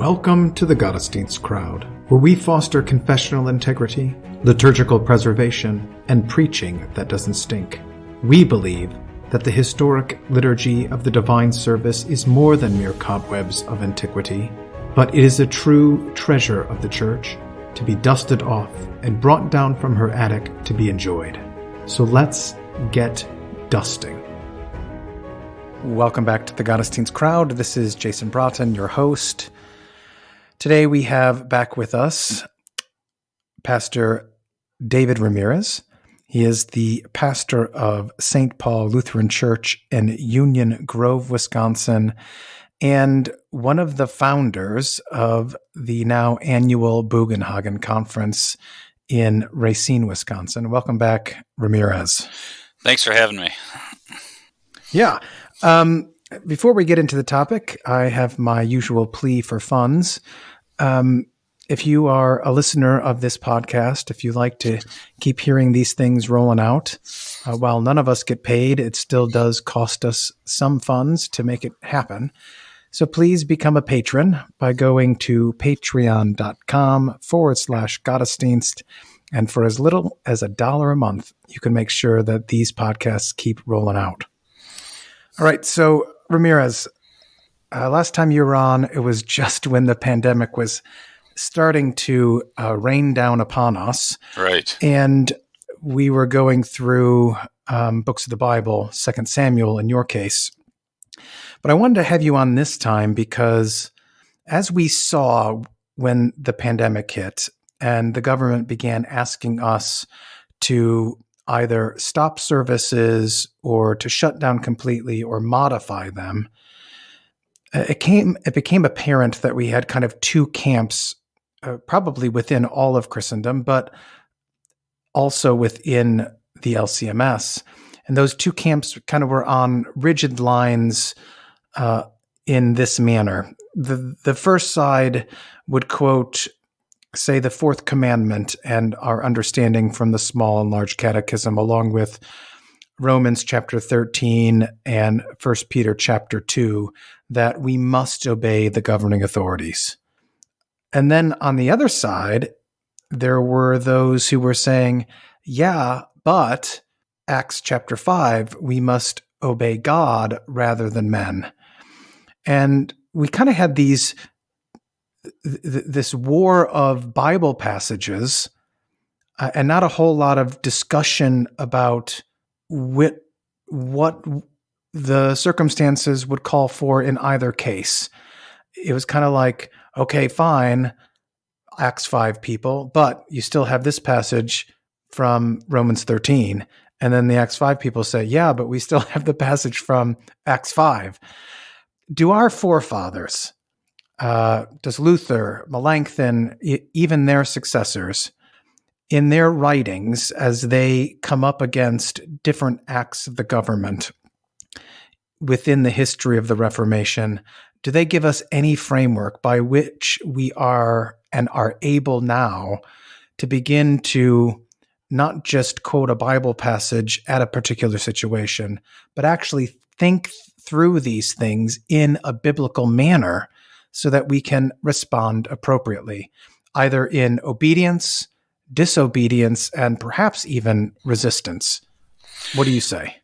Welcome to the Gottesdienst crowd, where we foster confessional integrity, liturgical preservation, and preaching that doesn't stink. We believe that the historic liturgy of the divine service is more than mere cobwebs of antiquity, but it is a true treasure of the Church to be dusted off and brought down from her attic to be enjoyed. So let's get dusting. Welcome back to the Gottesdienst crowd. This is Jason Broughton, your host. Today we have back with us Pastor David Ramirez. He is the pastor of St. Paul Lutheran Church in Union Grove, Wisconsin, and one of the founders of the now annual Bugenhagen Conference in Racine, Wisconsin. Welcome back, Ramirez. Thanks for having me. Yeah. Before we get into the topic, I have my usual plea for funds. If you are a listener of this podcast, if you like to keep hearing these things rolling out, while none of us get paid, it still does cost us some funds to make it happen. So please become a patron by going to patreon.com/Gottesdienst. And for as little as $1 a month, you can make sure that these podcasts keep rolling out. All right. So Ramirez, last time you were on, it was just when the pandemic was starting to rain down upon us. Right. And we were going through books of the Bible, 2 Samuel in your case. But I wanted to have you on this time because as we saw when the pandemic hit and the government began asking us to either stop services or to shut down completely or modify them, it became apparent that we had kind of two camps, probably within all of Christendom, but also within the LCMS. And those two camps kind of were on rigid lines in this manner. The first side would quote, say, the fourth commandment and our understanding from the Small and Large Catechism, along with Romans chapter 13 and 1 Peter chapter 2, that we must obey the governing authorities. And then on the other side, there were those who were saying, yeah, but Acts chapter 5, we must obey God rather than men. And we kind of had this war of Bible passages and not a whole lot of discussion about what the circumstances would call for in either case. It was kind of like, okay, fine, Acts 5 people, but you still have this passage from Romans 13. And then the Acts 5 people say, yeah, but we still have the passage from Acts 5. Do our forefathers, does Luther, Melanchthon, even their successors, in their writings, as they come up against different acts of the government within the history of the Reformation, do they give us any framework by which we are and are able now to begin to not just quote a Bible passage at a particular situation, but actually think through these things in a biblical manner so that we can respond appropriately, either in obedience, disobedience, and perhaps even resistance? What do you say?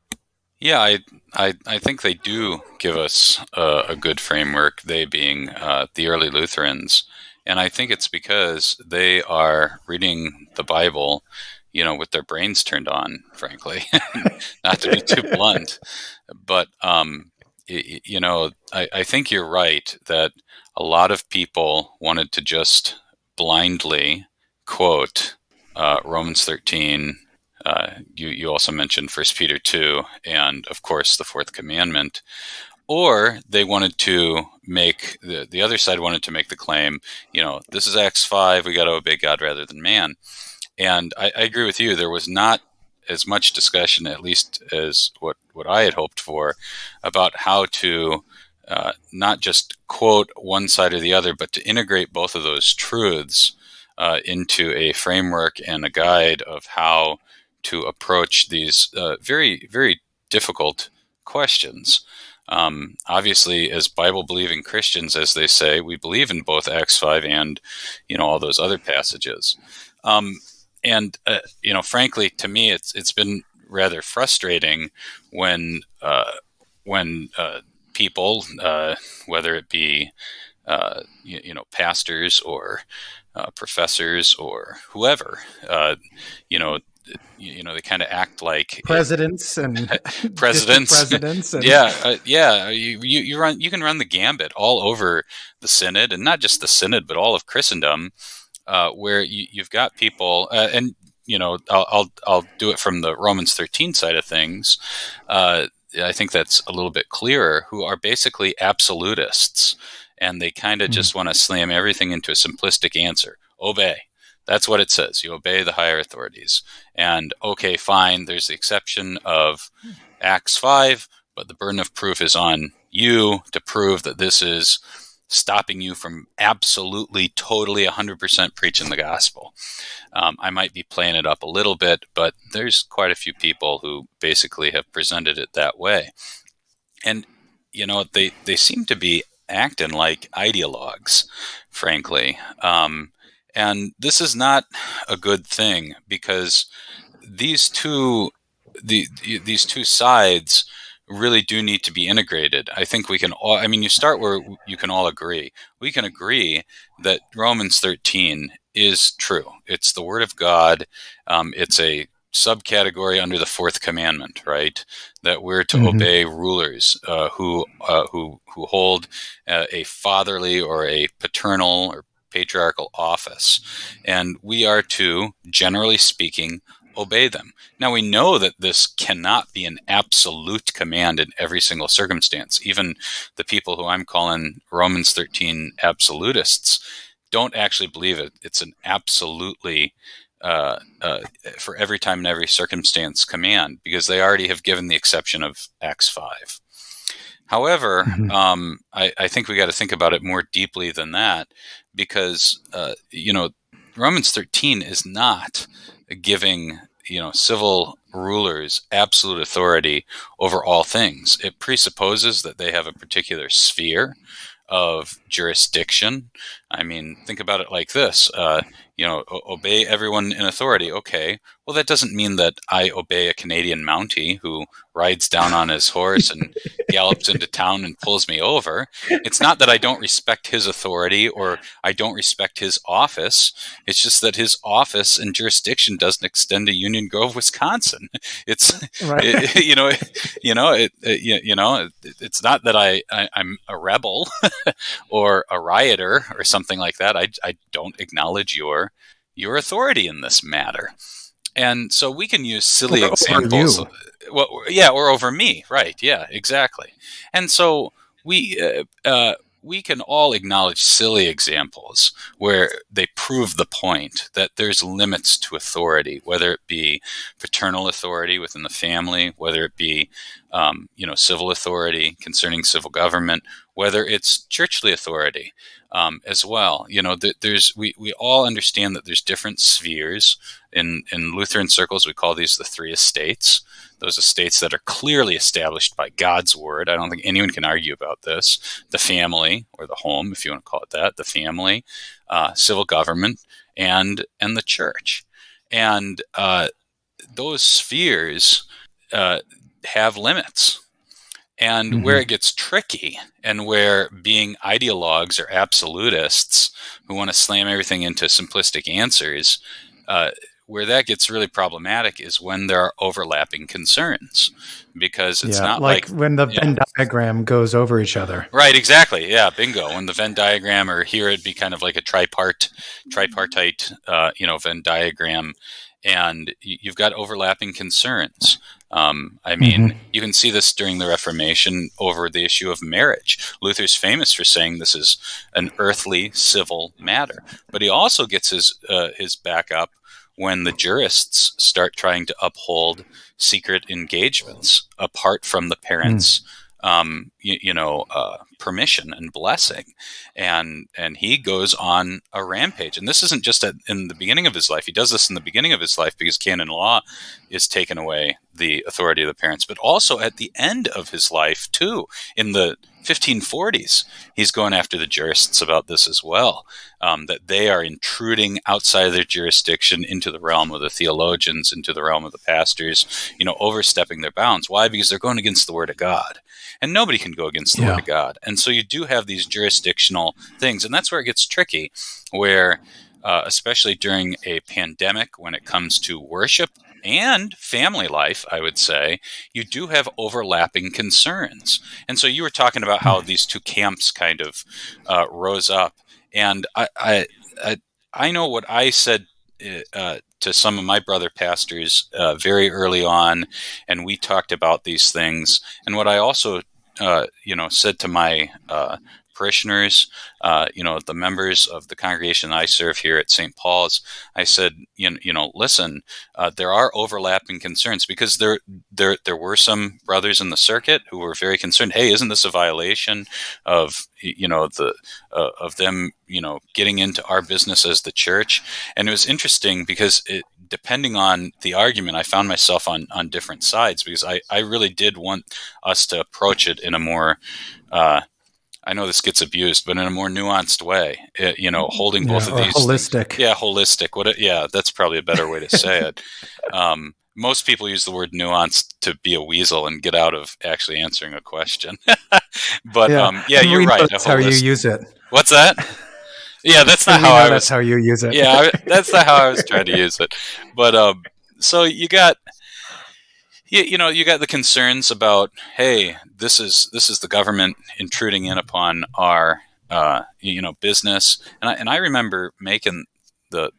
Yeah, I think they do give us a good framework, they being the early Lutherans. And I think it's because they are reading the Bible, with their brains turned on, frankly, not to be too blunt. But, I think you're right that a lot of people wanted to just blindly quote Romans 13. You also mentioned 1 Peter 2, and of course the fourth commandment. Or they wanted to make, the other side wanted to make the claim, this is Acts 5, we got to obey God rather than man. And I agree with you, there was not as much discussion, at least as what I had hoped for, about how to not just quote one side or the other, but to integrate both of those truths into a framework and a guide of how to approach these very, very difficult questions. Obviously, as Bible-believing Christians, as they say, we believe in both Acts 5 and, all those other passages. Frankly, to me, it's been rather frustrating when people, whether it be pastors or professors or whoever, they kind of act like presidents and presidents. presidents. And You can run the gambit all over the synod, and not just the synod, but all of Christendom, where you've got people, and I'll do it from the Romans 13 side of things. I think that's a little bit clearer, who are basically absolutists, and they kind of just want to slam everything into a simplistic answer. Obey. That's what it says. You obey the higher authorities. And okay, fine, there's the exception of Acts 5, but the burden of proof is on you to prove that this is stopping you from absolutely, totally, 100% preaching the gospel. I might be playing it up a little bit, but there's quite a few people who basically have presented it that way. And, they seem to be acting like ideologues, frankly. And this is not a good thing, because these two sides really do need to be integrated. I think we can all, you start where you can all agree. We can agree that Romans 13 is true. It's the Word of God. It's a subcategory under the fourth commandment, right? That we're to obey rulers who hold a fatherly or a paternal or patriarchal office, and we are to, generally speaking, obey them. Now, we know that this cannot be an absolute command in every single circumstance. Even the people who I'm calling Romans 13 absolutists don't actually believe it. It's an absolutely for every time and every circumstance command, because they already have given the exception of Acts 5. However, I think we got to think about it more deeply than that, because Romans 13 is not giving civil rulers absolute authority over all things. It presupposes that they have a particular sphere of jurisdiction. Think about it like this: obey everyone in authority. Okay, well, that doesn't mean that I obey a Canadian Mountie who rides down on his horse and gallops into town and pulls me over. It's not that I don't respect his authority or I don't respect his office. It's just that his office and jurisdiction doesn't extend to Union Grove, Wisconsin. It's right. It's not that I'm a rebel or a rioter or something like that. I don't acknowledge your authority in this matter. And so we can use silly examples. Or over me, right? Yeah, exactly. And so we can all acknowledge silly examples where they prove the point that there's limits to authority, whether it be paternal authority within the family, whether it be civil authority concerning civil government, whether it's churchly authority as well. We all understand that there's different spheres. In Lutheran circles, we call these the three estates. Those estates that are clearly established by God's word. I don't think anyone can argue about this. The family, or the home, if you want to call it that, the family, civil government, and the church. And those spheres have limits. And where it gets tricky, and where being ideologues or absolutists who want to slam everything into simplistic answers, where that gets really problematic is when there are overlapping concerns, because it's not like when the Venn diagram goes over each other. Right, exactly. Yeah, bingo. When the Venn diagram, or here it'd be kind of like a tripartite, Venn diagram, and you've got overlapping concerns. You can see this during the Reformation over the issue of marriage. Luther's famous for saying this is an earthly civil matter, but he also gets his back up when the jurists start trying to uphold secret engagements apart from the parents' permission and blessing, and he goes on a rampage. And this isn't just in the beginning of his life. He does this in the beginning of his life because canon law is taken away the authority of the parents, but also at the end of his life too. In the 1540s, he's going after the jurists about this as well, that they are intruding outside of their jurisdiction into the realm of the theologians, into the realm of the pastors, overstepping their bounds. Why? Because they're going against the Word of God. And nobody can go against the Word of God. And so you do have these jurisdictional things. And that's where it gets tricky, where especially during a pandemic, when it comes to worship and family life, I would say, you do have overlapping concerns. And so you were talking about how these two camps kind of rose up. And I know what I said to some of my brother pastors very early on, and we talked about these things. And what I also, said to my parishioners, the members of the congregation I serve here at St. Paul's, I said, listen, there are overlapping concerns, because there were some brothers in the circuit who were very concerned. Hey, isn't this a violation of of them getting into our business as the church? And it was interesting because depending on the argument, I found myself on different sides, because I really did want us to approach it in a more I know this gets abused, but in a more nuanced way, holding both of these holistic. Things. Yeah, holistic. That's probably a better way to say it. Most people use the word nuanced to be a weasel and get out of actually answering a question. But you're right. That's how you use it. What's that? Yeah, that's not how I was. That's how you use it. Yeah, that's not how I was trying to use it. But so you got the concerns about, hey, this is the government intruding in upon our business, and I remember making the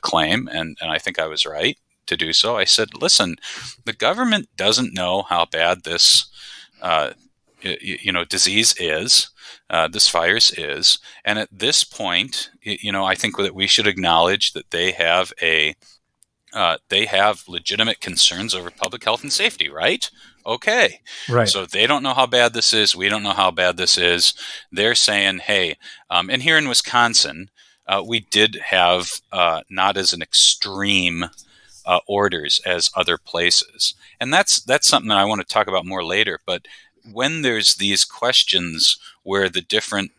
claim, and I think I was right to do so. I said, listen, the government doesn't know how bad this disease is, this virus is, and at this point, I think that we should acknowledge that they have legitimate concerns over public health and safety, right? Okay. Right. So they don't know how bad this is. We don't know how bad this is. They're saying, hey, and here in Wisconsin, we did have not as an extreme orders as other places. And that's something that I want to talk about more later. But when there's these questions where the different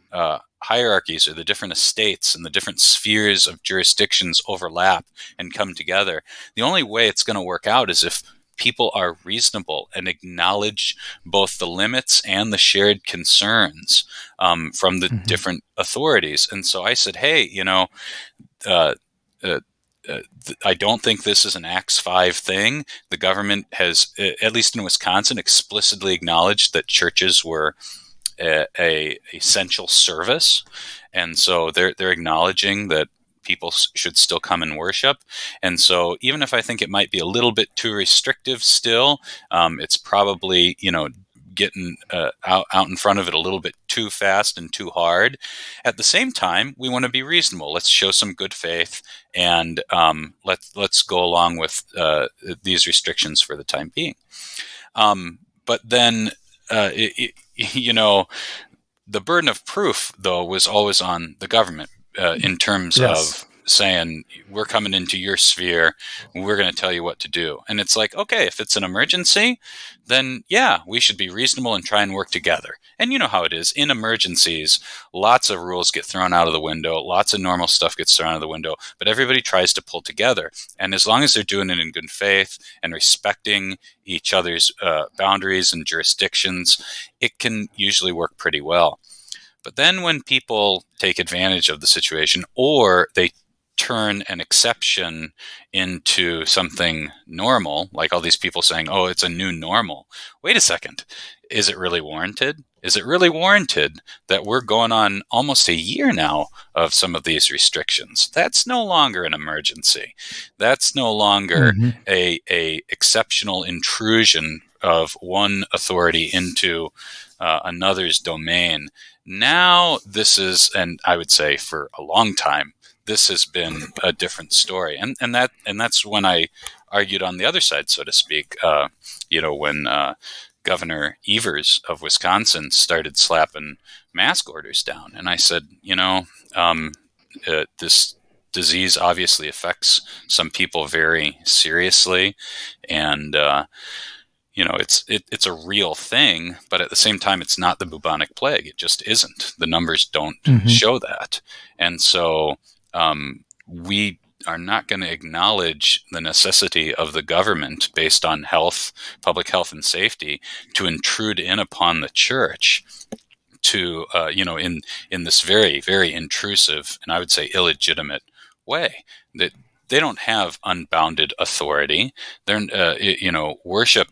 hierarchies or the different estates and the different spheres of jurisdictions overlap and come together, the only way it's going to work out is if people are reasonable and acknowledge both the limits and the shared concerns from the different authorities. And so I said, hey, I don't think this is an Acts 5 thing. The government has, at least in Wisconsin, explicitly acknowledged that churches were a essential service, and so they're acknowledging that people should still come and worship. And so even if I think it might be a little bit too restrictive still, it's probably getting out in front of it a little bit too fast and too hard. At the same time, we want to be reasonable. Let's show some good faith, and let's go along with these restrictions for the time being. But then, the burden of proof, though, was always on the government in terms of saying, we're coming into your sphere, we're going to tell you what to do. And it's like, okay, if it's an emergency, then yeah, we should be reasonable and try and work together. And you know how it is. In emergencies, lots of rules get thrown out of the window, lots of normal stuff gets thrown out of the window, but everybody tries to pull together. And as long as they're doing it in good faith and respecting each other's boundaries and jurisdictions, it can usually work pretty well. But then when people take advantage of the situation, or they turn an exception into something normal, like all these people saying, oh, it's a new normal. Wait a second. Is it really warranted? Is it really warranted that we're going on almost a year now of some of these restrictions? That's no longer an emergency. That's no longer a exceptional intrusion of one authority into another's domain. Now this is, and I would say for a long time, this has been a different story, and that's when I argued on the other side, so to speak. When Governor Evers of Wisconsin started slapping mask orders down. And I said, this disease obviously affects some people very seriously, and it's a real thing, but at the same time, it's not the bubonic plague. It just isn't. The numbers don't show that. And so we are not going to acknowledge the necessity of the government based on health, public health and safety, to intrude in upon the church to, in this very, very intrusive and I would say illegitimate way. That they don't have unbounded authority. Worship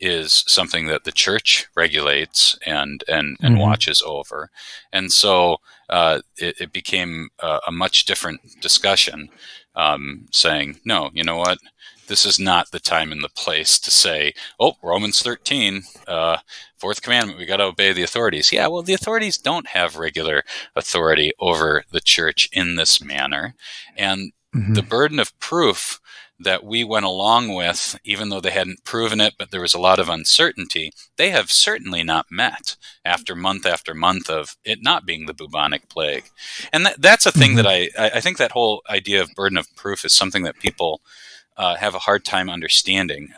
is something that the church regulates and watches over. And so it became a much different discussion, saying, no, you know what? This is not the time and the place to say, oh, Romans 13, fourth commandment, we got to obey the authorities. Yeah, well, the authorities don't have regular authority over the church in this manner. And the burden of proof that we went along with, even though they hadn't proven it, but there was a lot of uncertainty, they have certainly not met after month of it not being the bubonic plague. And that's a thing that I think that whole idea of burden of proof is something that people have a hard time understanding.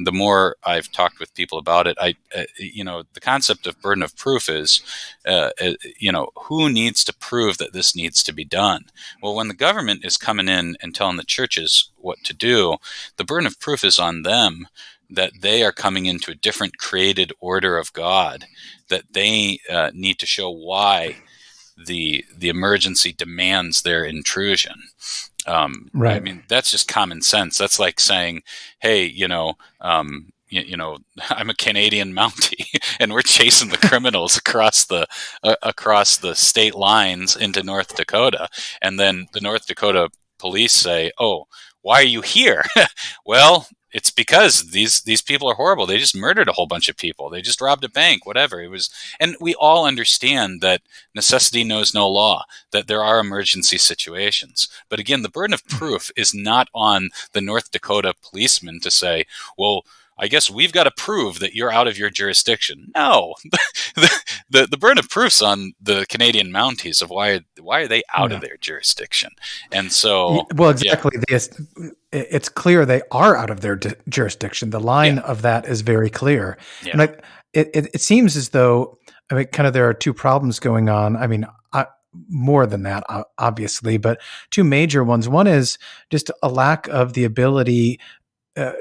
The more I've talked with people about it, the concept of burden of proof is, who needs to prove that this needs to be done? Well, when the government is coming in and telling the churches what to do, the burden of proof is on them, that they are coming into a different created order of God, that they need to show why the emergency demands their intrusion. Right. I mean, that's just common sense. That's like saying, hey, I'm a Canadian Mountie and we're chasing the criminals across the state lines into North Dakota. And then the North Dakota police say, oh, why are you here? Well, it's because these people are horrible. They just murdered a whole bunch of people. They just robbed a bank, whatever it was. And we all understand that necessity knows no law, that there are emergency situations. But again, the burden of proof is not on the North Dakota policeman to say, well, I guess we've got to prove that you're out of your jurisdiction. No, the burden of proof's on the Canadian Mounties of why are they out of their jurisdiction. And so, well, exactly. Yeah. It's clear they are out of their jurisdiction. The line of that is very clear. Yeah. And it seems as though, kind of there are two problems going on. I mean, more than that, obviously, but two major ones. One is just a lack of the ability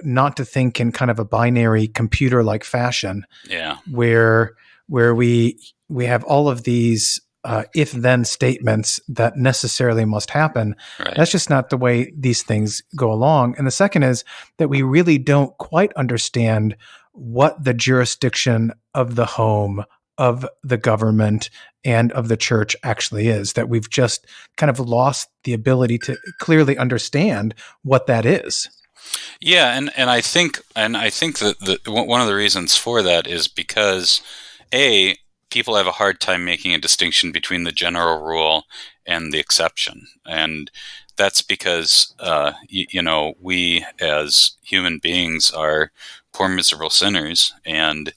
not to think in kind of a binary computer-like fashion. Yeah, where we have all of these if-then statements that necessarily must happen. Right. That's just not the way these things go along. And the second is that we really don't quite understand what the jurisdiction of the home, of the government, and of the church actually is, that we've just kind of lost the ability to clearly understand what that is. Yeah, and I think that one of the reasons for that is because people have a hard time making a distinction between the general rule and the exception, and that's because we as human beings are poor, miserable sinners, and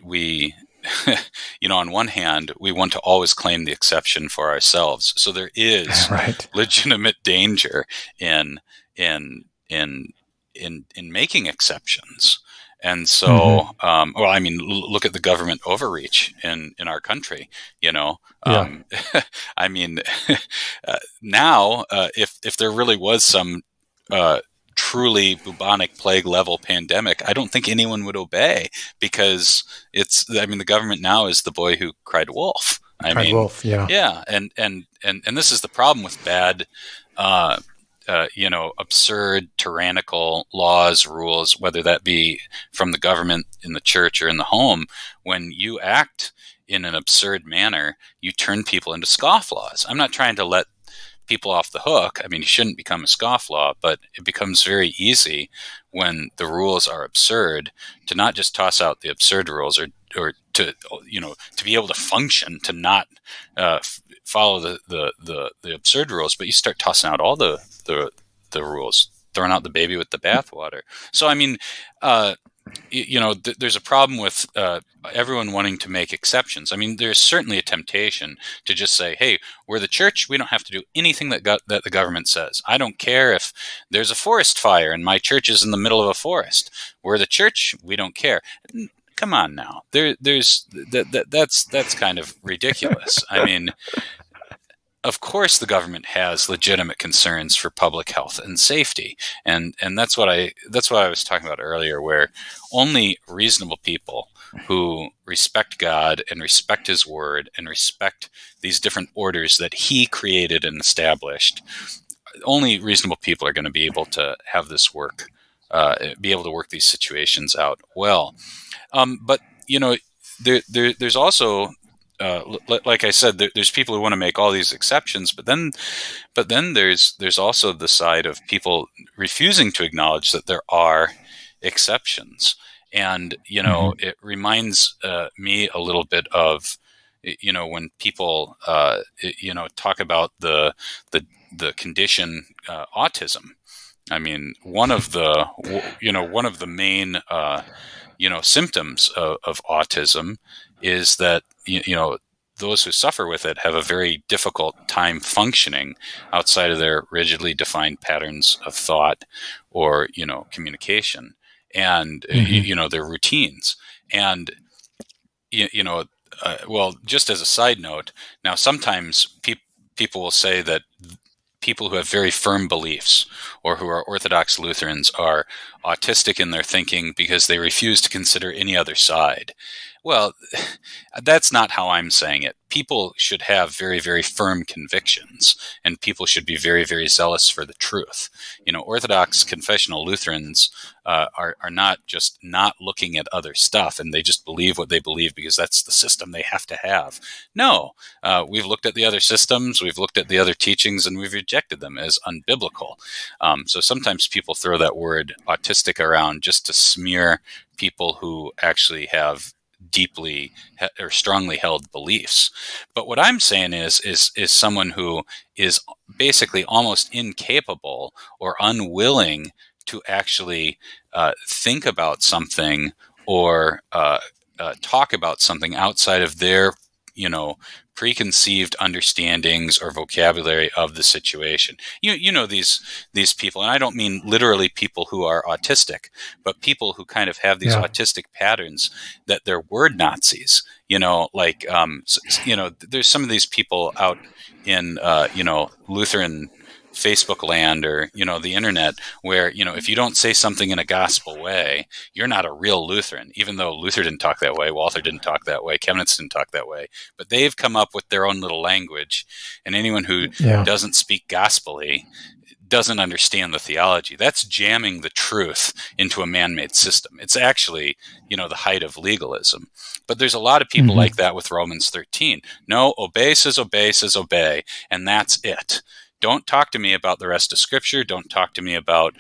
we. On one hand, we want to always claim the exception for ourselves. So there is legitimate danger in making exceptions. And so, look at the government overreach in our country, I mean, now, if there really was some truly bubonic plague level pandemic, I don't think anyone would obey, because the government now is the boy who cried wolf. Wolf, yeah. Yeah. And this is the problem with bad, absurd, tyrannical laws, rules, whether that be from the government, in the church, or in the home. When you act in an absurd manner, you turn people into scofflaws. I'm not trying to let people off the hook. I mean, you shouldn't become a scofflaw, but it becomes very easy when the rules are absurd to not just toss out the absurd rules, or to be able to function, to not follow the absurd rules, but you start tossing out all the rules, throwing out the baby with the bathwater. So, there's a problem with everyone wanting to make exceptions. I mean, there's certainly a temptation to just say, hey, we're the church. We don't have to do anything that the government says. I don't care if there's a forest fire and my church is in the middle of a forest. We're the church. We don't care. Come on now. That's kind of ridiculous. I mean, of course the government has legitimate concerns for public health and safety. And that's what I was talking about earlier, where only reasonable people who respect God and respect his word and respect these different orders that he created and established, only reasonable people are going to be able to have this work, be able to work these situations out well. But there's also like I said, there's people who want to make all these exceptions, but then there's also the side of people refusing to acknowledge that there are exceptions. And it reminds me a little bit of when people talk about the condition autism. I mean, one of the main symptoms of autism is that those who suffer with it have a very difficult time functioning outside of their rigidly defined patterns of thought or communication and their routines. And well, just as a side note, now sometimes people will say that people who have very firm beliefs or who are Orthodox Lutherans are autistic in their thinking because they refuse to consider any other side. Well, that's not how I'm saying it. People should have very, very firm convictions, and people should be very, very zealous for the truth. Orthodox confessional Lutherans are not just not looking at other stuff, and they just believe what they believe because that's the system they have to have. No, we've looked at the other systems, we've looked at the other teachings, and we've rejected them as unbiblical. So sometimes people throw that word autistic around just to smear people who actually have deeply or strongly held beliefs. But what I'm saying is someone who is basically almost incapable or unwilling to actually think about something or talk about something outside of their preconceived understandings or vocabulary of the situation. These people, and I don't mean literally people who are autistic, but people who kind of have these autistic patterns that they're word Nazis. There's some of these people out in Lutheran Facebook land or the internet where if you don't say something in a gospel way, you're not a real Lutheran, even though Luther didn't talk that way, Walther didn't talk that way, Chemnitz didn't talk that way, but they've come up with their own little language, and anyone who doesn't speak gospelly doesn't understand the theology. That's jamming the truth into a man-made system. It's actually the height of legalism. But there's a lot of people like that with Romans 13. No, obey says obey, and that's it. Don't talk to me about the rest of Scripture. Don't talk to me about,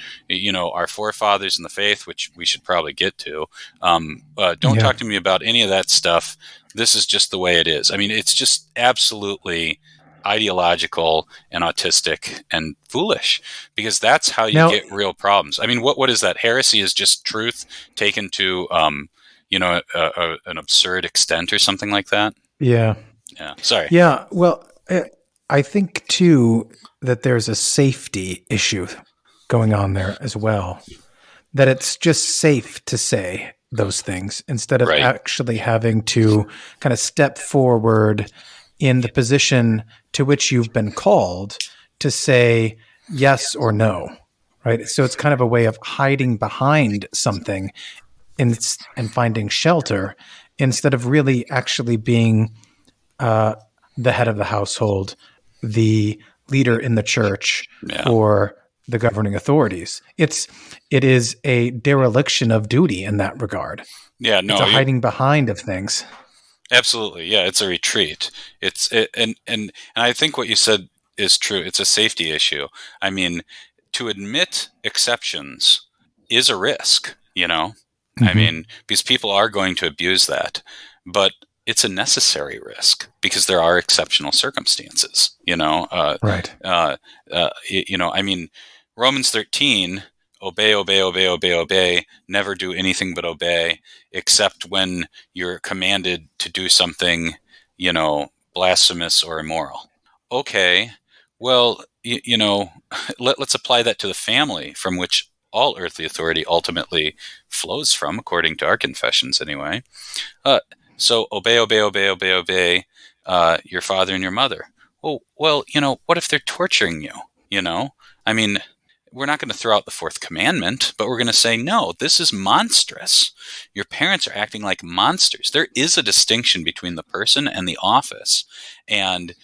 our forefathers in the faith, which we should probably get to. Don't talk to me about any of that stuff. This is just the way it is. I mean, it's just absolutely ideological and autistic and foolish, because that's how you get real problems. I mean, what is that? Heresy is just truth taken to, an absurd extent or something like that. Yeah. Sorry. Yeah. Well, I think too that there's a safety issue going on there as well, that it's just safe to say those things instead of actually having to kind of step forward in the position to which you've been called to say yes or no, right? So it's kind of a way of hiding behind something and finding shelter instead of really actually being the head of the household, the leader in the church, or the governing authorities. It is a dereliction of duty in that regard. Yeah, no, it's a hiding behind of things. Absolutely, yeah, it's a retreat. And I think what you said is true. It's a safety issue. I mean, to admit exceptions is a risk. I mean, because people are going to abuse that, but it's a necessary risk because there are exceptional circumstances, I mean, Romans 13 obey, obey, obey, obey, obey, never do anything but obey, except when you're commanded to do something, blasphemous or immoral. Okay, well, let's apply that to the family from which all earthly authority ultimately flows from, according to our confessions anyway. So obey, obey, obey, obey, obey your father and your mother. Well, what if they're torturing you? I mean, we're not going to throw out the fourth commandment, but we're going to say, no, this is monstrous. Your parents are acting like monsters. There is a distinction between the person and the office, and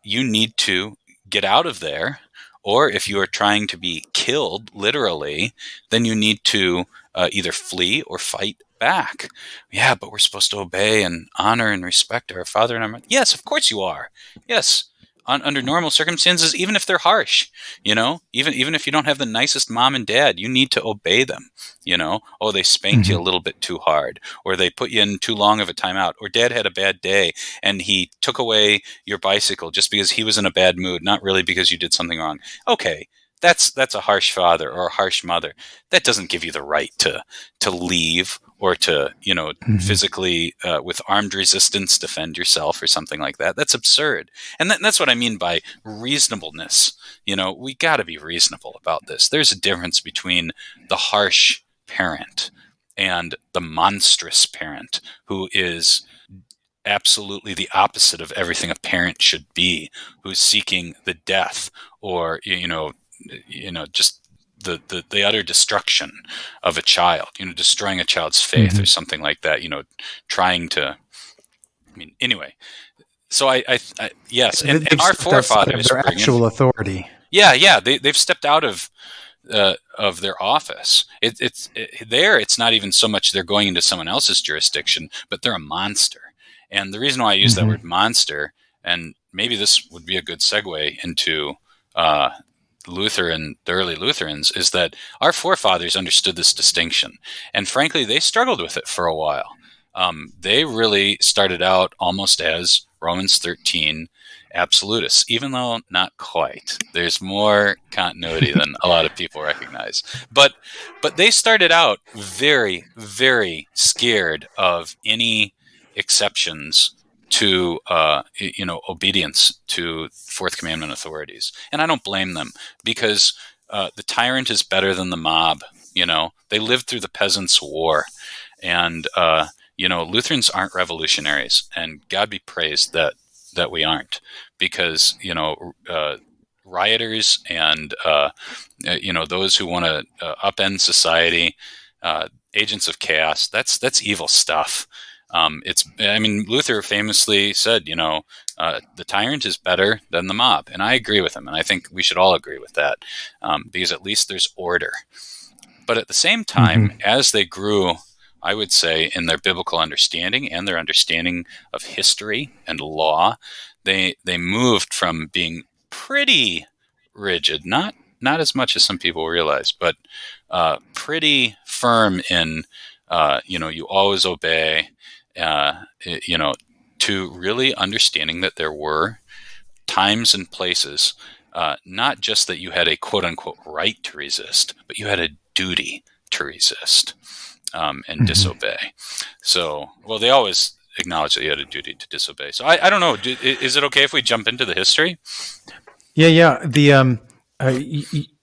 you need to get out of there. Or if you are trying to be killed, literally, then you need to either flee or fight back. Yeah, but we're supposed to obey and honor and respect our father and our mother. Yes, of course you are. Yes, under normal circumstances, even if they're harsh, even if you don't have the nicest mom and dad, you need to obey them. Oh, they spanked you a little bit too hard, or they put you in too long of a timeout, or dad had a bad day and he took away your bicycle just because he was in a bad mood, not really because you did something wrong. Okay, that's a harsh father or a harsh mother. That doesn't give you the right to leave or to physically with armed resistance defend yourself or something like that. That's absurd. And that's what I mean by reasonableness. We got to be reasonable about this. There's a difference between the harsh parent and the monstrous parent who is absolutely the opposite of everything a parent should be, who's seeking the death or just the utter destruction of a child, destroying a child's faith or something like that, trying to, anyway. So I yes, and our forefathers, their actual authority. Yeah, they've stepped out of their office. It's not even so much they're going into someone else's jurisdiction, but they're a monster. And the reason why I use that word monster, and maybe this would be a good segue into Luther and the early Lutherans, is that our forefathers understood this distinction. And frankly, they struggled with it for a while. They really started out almost as Romans 13 absolutists, even though not quite. There's more continuity than a lot of people recognize. But they started out very, very scared of any exceptions to obedience to fourth commandment authorities. And I don't blame them, because the tyrant is better than the mob. They lived through the Peasants' War, and Lutherans aren't revolutionaries, and God be praised that we aren't, because rioters and those who want to upend society, agents of chaos, that's evil stuff. Luther famously said, the tyrant is better than the mob, and I agree with him, and I think we should all agree with that, because at least there's order. But at the same time, as they grew, I would say, in their biblical understanding and their understanding of history and law, they moved from being pretty rigid, not as much as some people realize, but pretty firm in, you always obey, to really understanding that there were times and places, not just that you had a quote-unquote right to resist, but you had a duty to resist and disobey. So, well, they always acknowledge that you had a duty to disobey. So I don't know. Is it okay if we jump into the history? Yeah. The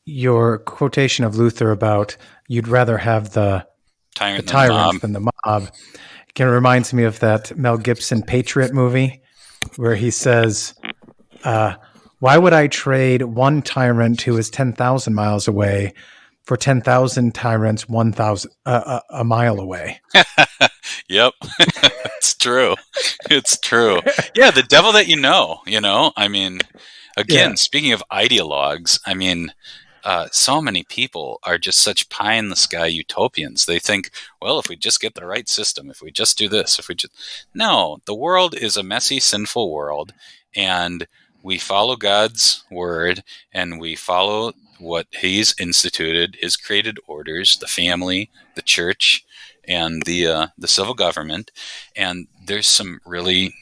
your quotation of Luther about you'd rather have the tyrant than the mob kind of reminds me of that Mel Gibson Patriot movie where he says, why would I trade one tyrant who is 10,000 miles away for 10,000 tyrants 1,000 a mile away? Yep. It's true. It's true. Yeah, the devil that again, speaking of ideologues, so many people are just such pie-in-the-sky utopians. They think, well, if we just get the right system, if we just do this, No, the world is a messy, sinful world, and we follow God's word, and we follow what he's instituted, his created orders, the family, the church, and the civil government. And there's some really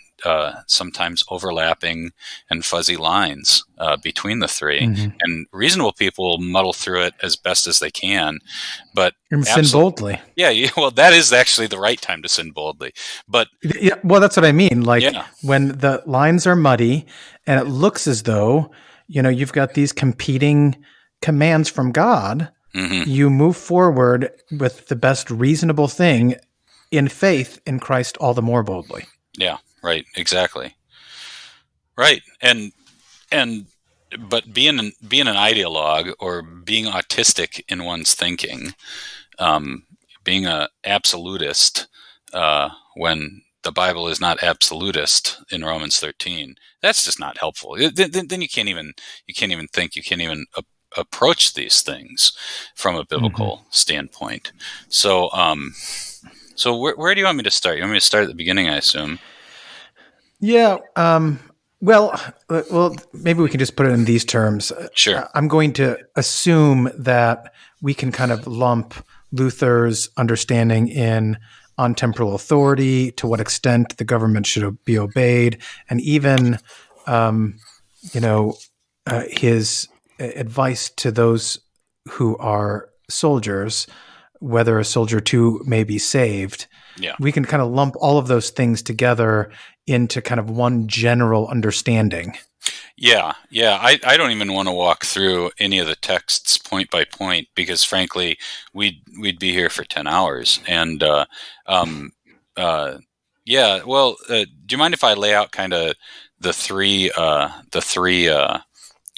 sometimes overlapping and fuzzy lines between the three. Mm-hmm. And reasonable people will muddle through it as best as they can. But And sin boldly. Yeah, well, that is actually the right time to sin boldly. But yeah, well, that's what I mean. Like yeah. when the lines are muddy and it looks as though, you've got these competing commands from God, Mm-hmm. you move forward with the best reasonable thing in faith in Christ all the more boldly. Yeah, right. Exactly. Right. But being an ideologue or being autistic in one's thinking, being an absolutist when the Bible is not absolutist in Romans 13, that's just not helpful. Then you can't even think, you can't even approach these things from a biblical standpoint. So, so where do you want me to start? You want me to start at the beginning, I assume? Yeah. Well, maybe we can just put it in these terms. Sure. I'm going to assume that we can kind of lump Luther's understanding on temporal authority, to what extent the government should be obeyed, and even, his advice to those who are soldiers, whether a soldier too may be saved. Yeah. We can kind of lump all of those things together into kind of one general understanding. Yeah. I don't even want to walk through any of the texts point by point, because frankly, we'd be here for 10 hours. And yeah, well, do you mind if I lay out kind of the three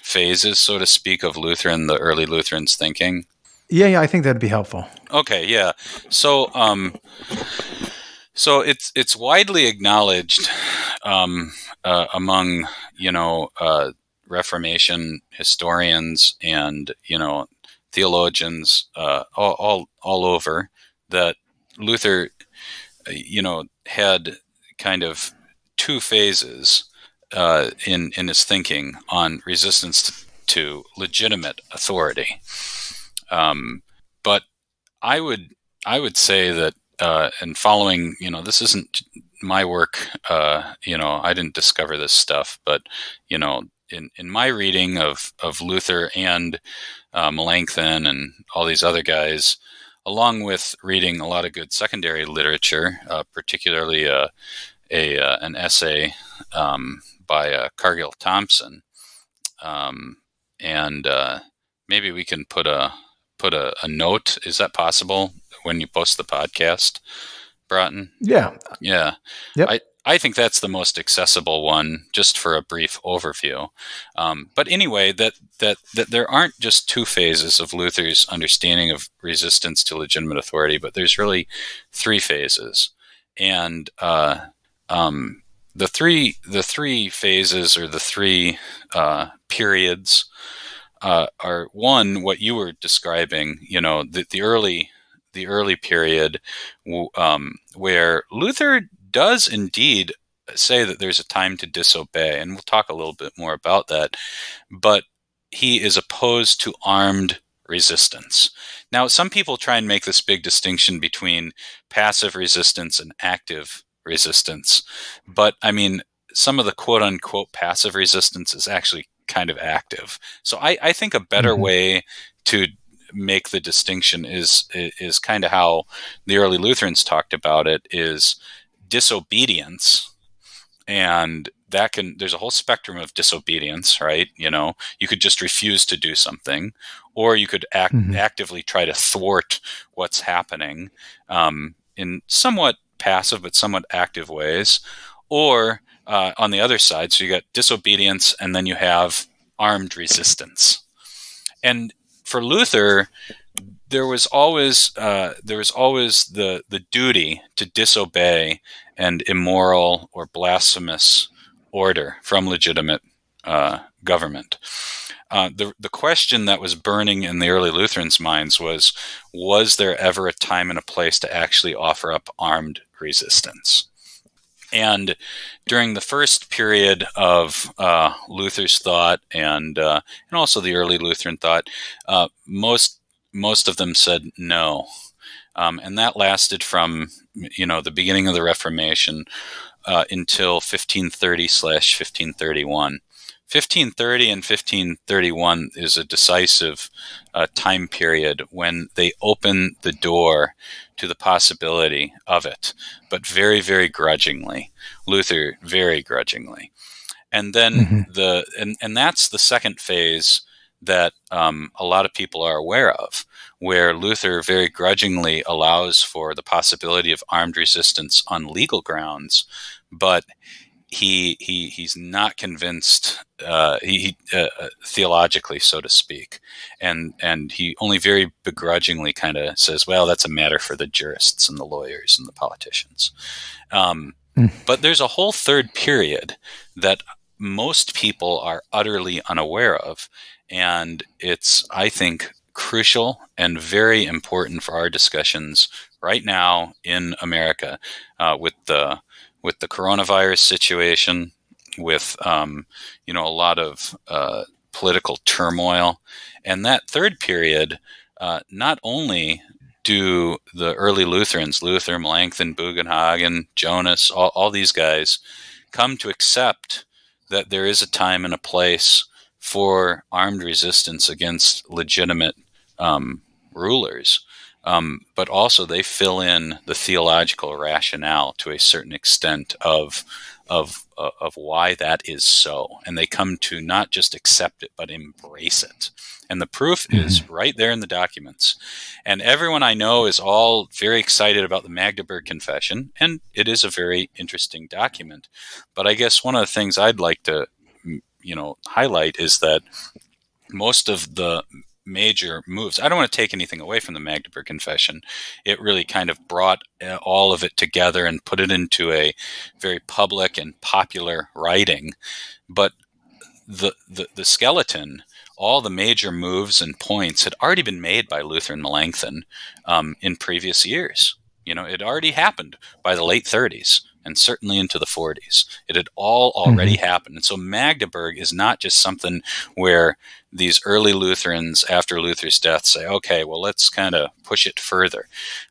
phases, so to speak, of the early Lutherans' thinking? Yeah, I think that'd be helpful. Okay, yeah. So, so it's widely acknowledged among Reformation historians and theologians all over that Luther had kind of two phases in his thinking on resistance to legitimate authority. But I would say that and following, this isn't my work. I didn't discover this stuff, but in my reading of Luther and Melanchthon and all these other guys, along with reading a lot of good secondary literature, particularly an essay by Cargill Thompson, and maybe we can put a note. Is that possible when you post the podcast, Broughton? Yeah. Yep. I think that's the most accessible one, just for a brief overview. But anyway, that there aren't just two phases of Luther's understanding of resistance to legitimate authority, but there's really three phases. And the three phases, or the three periods, are one, what you were describing, the early period, where Luther does indeed say that there's a time to disobey, and we'll talk a little bit more about that, but he is opposed to armed resistance. Now, some people try and make this big distinction between passive resistance and active resistance, but I mean, some of the quote-unquote passive resistance is actually kind of active. So I think a better way to make the distinction is kind of how the early Lutherans talked about it, is disobedience. And there's a whole spectrum of disobedience, right? You could just refuse to do something, or you could actively try to thwart what's happening in somewhat passive but somewhat active ways. Or on the other side, so you got disobedience, and then you have armed resistance. And for Luther, there was always the duty to disobey an immoral or blasphemous order from legitimate government. The question that was burning in the early Lutherans' minds was there ever a time and a place to actually offer up armed resistance? And during the first period of Luther's thought, and also the early Lutheran thought, most of them said no, and that lasted from the beginning of the Reformation until 1530/1531. 1530 and 1531 is a decisive time period when they open the door to the possibility of it, but very, very grudgingly. Luther, very grudgingly. And then and that's the second phase that a lot of people are aware of, where Luther very grudgingly allows for the possibility of armed resistance on legal grounds, but he's not convinced theologically, so to speak, and he only very begrudgingly kind of says, well, that's a matter for the jurists and the lawyers and the politicians. But there's a whole third period that most people are utterly unaware of, and it's, I think, crucial and very important for our discussions right now in America, with the coronavirus situation, with a lot of political turmoil. And that third period, not only do the early Lutherans, Luther, Melanchthon, Bugenhagen, Jonas, all these guys, come to accept that there is a time and a place for armed resistance against legitimate rulers, but also they fill in the theological rationale to a certain extent of why that is so, and they come to not just accept it but embrace it. And the proof is right there in the documents. And everyone I know is all very excited about the Magdeburg Confession, and it is a very interesting document. But I guess one of the things I'd like to highlight is that most of the major moves, I don't want to take anything away from the Magdeburg Confession. It really kind of brought all of it together and put it into a very public and popular writing. But the skeleton, all the major moves and points had already been made by Luther and Melanchthon in previous years. It had already happened by the late 30s. And certainly into the 40s. It had all already happened. And so Magdeburg is not just something where these early Lutherans, after Luther's death, say, okay, well, let's kind of push it further.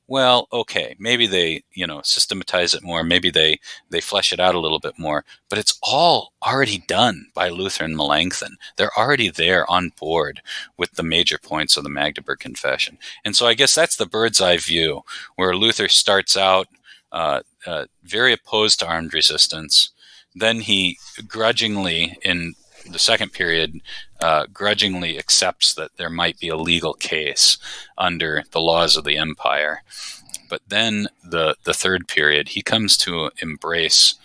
Well, okay, maybe they, systematize it more. Maybe they flesh it out a little bit more. But it's all already done by Luther and Melanchthon. They're already there on board with the major points of the Magdeburg Confession. And so I guess that's the bird's eye view, where Luther starts out very opposed to armed resistance. Then he grudgingly, in the second period, grudgingly accepts that there might be a legal case under the laws of the empire. But then the third period, he comes to embrace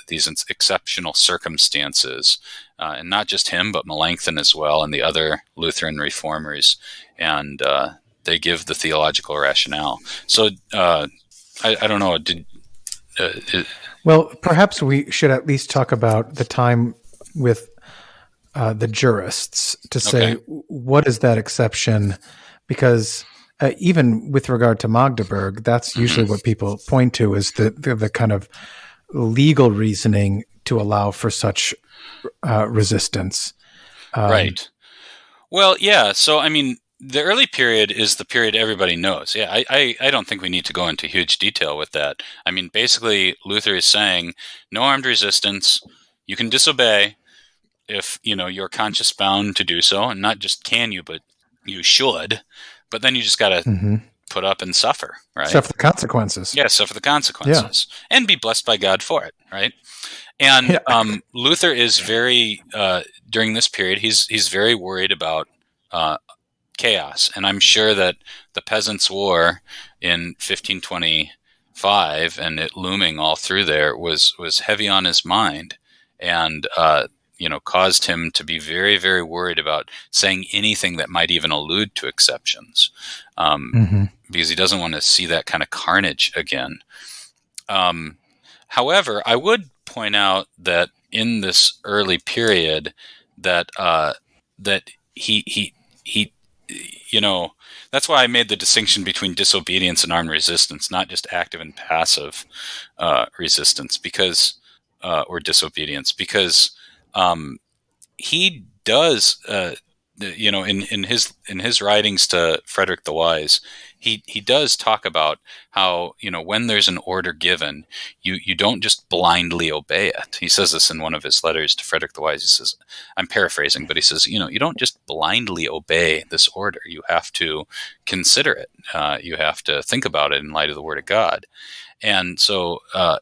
these exceptional circumstances, and not just him, but Melanchthon as well, and the other Lutheran reformers, and they give the theological rationale. So I don't know. Well, perhaps we should at least talk about the time with the jurists to say, what is that exception? Because even with regard to Magdeburg, that's usually what people point to is the kind of legal reasoning to allow for such resistance. Right. Well, yeah. So, I mean, the early period is the period everybody knows. Yeah, I don't think we need to go into huge detail with that. I mean, basically, Luther is saying no armed resistance. You can disobey if, you're conscious bound to do so. And not just can you, but you should. But then you just got to put up and suffer, right? Suffer the consequences. Yeah, suffer the consequences. Yeah. And be blessed by God for it, right? And Luther is very, during this period, he's very worried about chaos. And I'm sure that the Peasants' War in 1525 and it looming all through there was heavy on his mind, and caused him to be very, very worried about saying anything that might even allude to exceptions, because he doesn't want to see that kind of carnage again. However, I would point out that in this early period that he that's why I made the distinction between disobedience and armed resistance, not just active and passive resistance, because or disobedience, because he does in his writings to Frederick the Wise, he does talk about how, when there's an order given, you don't just blindly obey it. He says this in one of his letters to Frederick the Wise. He says, I'm paraphrasing, but he says, you don't just blindly obey this order. You have to consider it. You have to think about it in light of the Word of God. And so, I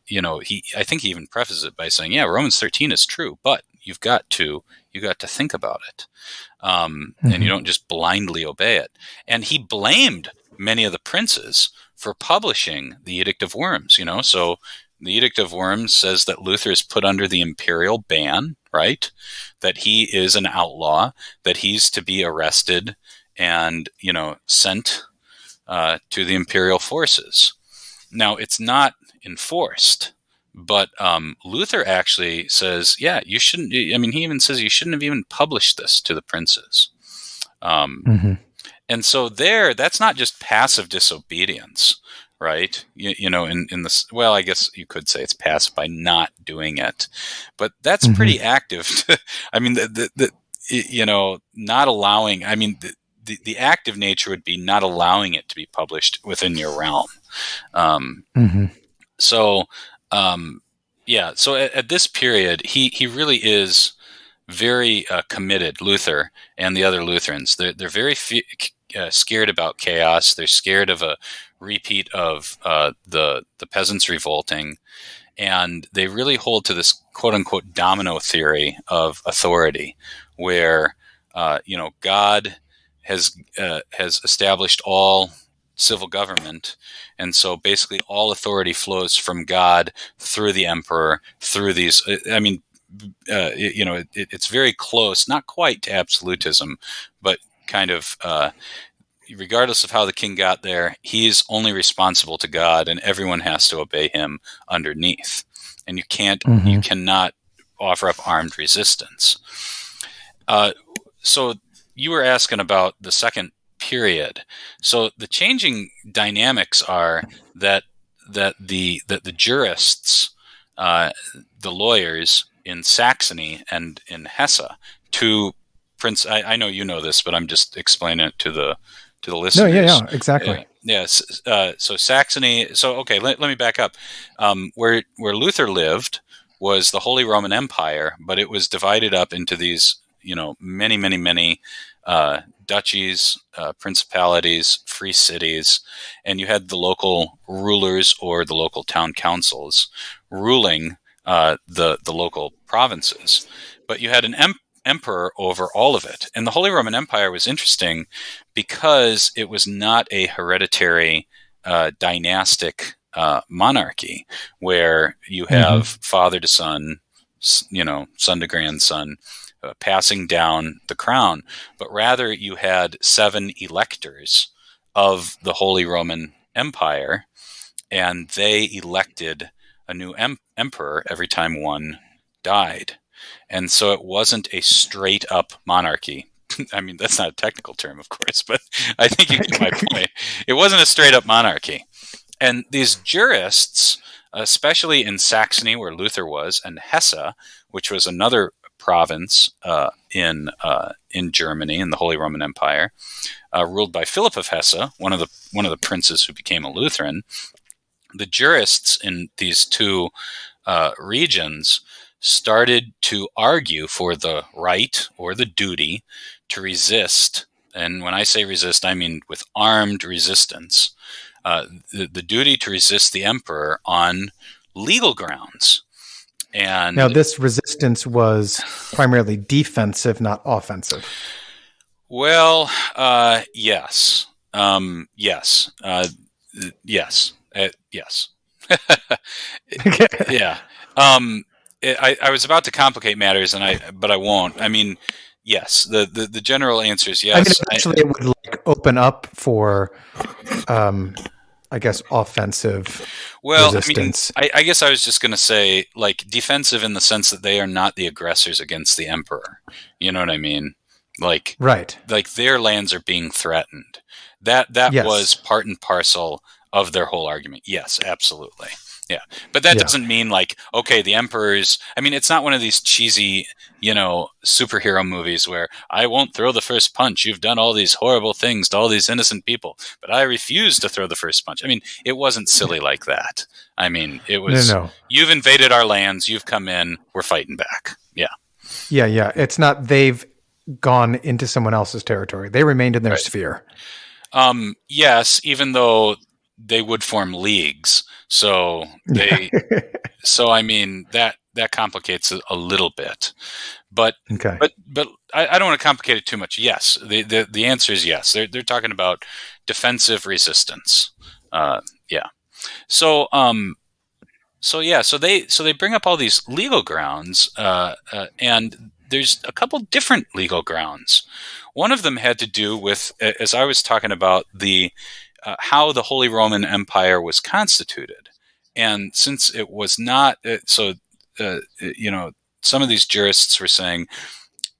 think he even prefaces it by saying, yeah, Romans 13 is true, but you got to think about it. And you don't just blindly obey it. And he blamed many of the princes for publishing the Edict of Worms, So the Edict of Worms says that Luther is put under the imperial ban, right? That he is an outlaw, that he's to be arrested and, sent to the imperial forces. Now, it's not enforced, but Luther actually says, yeah, you shouldn't. I mean, he even says you shouldn't have even published this to the princes. And so that's not just passive disobedience, right? In this, well, I guess you could say it's passive by not doing it, but that's pretty active. I mean, not allowing. I mean, the active nature would be not allowing it to be published within your realm. So, so at this period, he really is very committed, Luther and the other Lutherans. They're very scared about chaos. They're scared of a repeat of the peasants revolting, and they really hold to this quote unquote domino theory of authority, where God has established all civil government, and so basically all authority flows from God through the emperor, through these. I mean, it's very close, not quite to absolutism, but kind of. Regardless of how the king got there, he's only responsible to God, and everyone has to obey him underneath. And you cannot offer up armed resistance. So you were asking about the second period. So the changing dynamics are that the jurists, the lawyers in Saxony and in Hesse, I know you know this, but I'm just explaining it to the listeners. No, yeah, exactly. Yes. So Saxony. So okay, let me back up. Where Luther lived was the Holy Roman Empire, but it was divided up into these, many duchies, principalities, free cities, and you had the local rulers or the local town councils ruling the local provinces. But you had an emperor over all of it. And the Holy Roman Empire was interesting because it was not a hereditary dynastic monarchy where you have father to son, son to grandson, passing down the crown, but rather you had 7 electors of the Holy Roman Empire, and they elected a new emperor every time one died. And so it wasn't a straight up monarchy. I mean, that's not a technical term, of course, but I think you get my point. It wasn't a straight up monarchy. And these jurists, especially in Saxony, where Luther was, and Hesse, which was another province in Germany, in the Holy Roman Empire, ruled by Philip of Hesse, one of the princes who became a Lutheran. The jurists in these two regions started to argue for the right or the duty to resist. And when I say resist, I mean with armed resistance. The duty to resist the emperor on legal grounds. And now, this resistance was primarily defensive, not offensive. Well, yes. Yes. Yes. Yes. Yeah. I was about to complicate matters, but I won't. I mean, yes. The general answer is yes. I mean, eventually it would open up for, I guess, offensive resistance. I mean, I guess I was just going to say, defensive in the sense that they are not the aggressors against the emperor. You know what I mean? Right. Their lands are being threatened. That yes. was part and parcel of their whole argument. Yes, absolutely. Yeah. But that Yeah. doesn't mean like, okay, the emperor's, I mean, it's not one of these cheesy, superhero movies where I won't throw the first punch. You've done all these horrible things to all these innocent people, but I refuse to throw the first punch. I mean, it wasn't silly like that. I mean, it No, was, no. you've invaded our lands. You've come in. We're fighting back. Yeah. Yeah, yeah. It's not they've gone into someone else's territory. They remained in their Right. sphere. Yes, even though they would form leagues. So I mean, that complicates it a little bit. But Okay. but I don't want to complicate it too much. Yes, the answer is yes. They're talking about defensive resistance. Yeah. So so they bring up all these legal grounds, and there's a couple different legal grounds. One of them had to do with, as I was talking about, the how the Holy Roman Empire was constituted, and since it was not some of these jurists were saying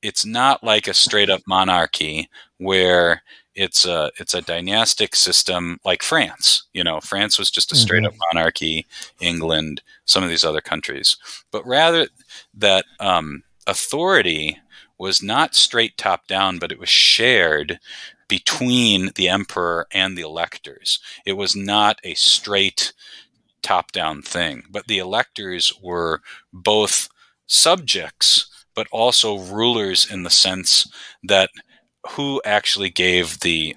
it's not like a straight up monarchy where it's a dynastic system like France. France was just a straight up monarchy. England, some of these other countries, but rather that authority was not straight top down, but it was shared between the emperor and the electors. It was not a straight top down thing, but the electors were both subjects but also rulers in the sense that who actually gave the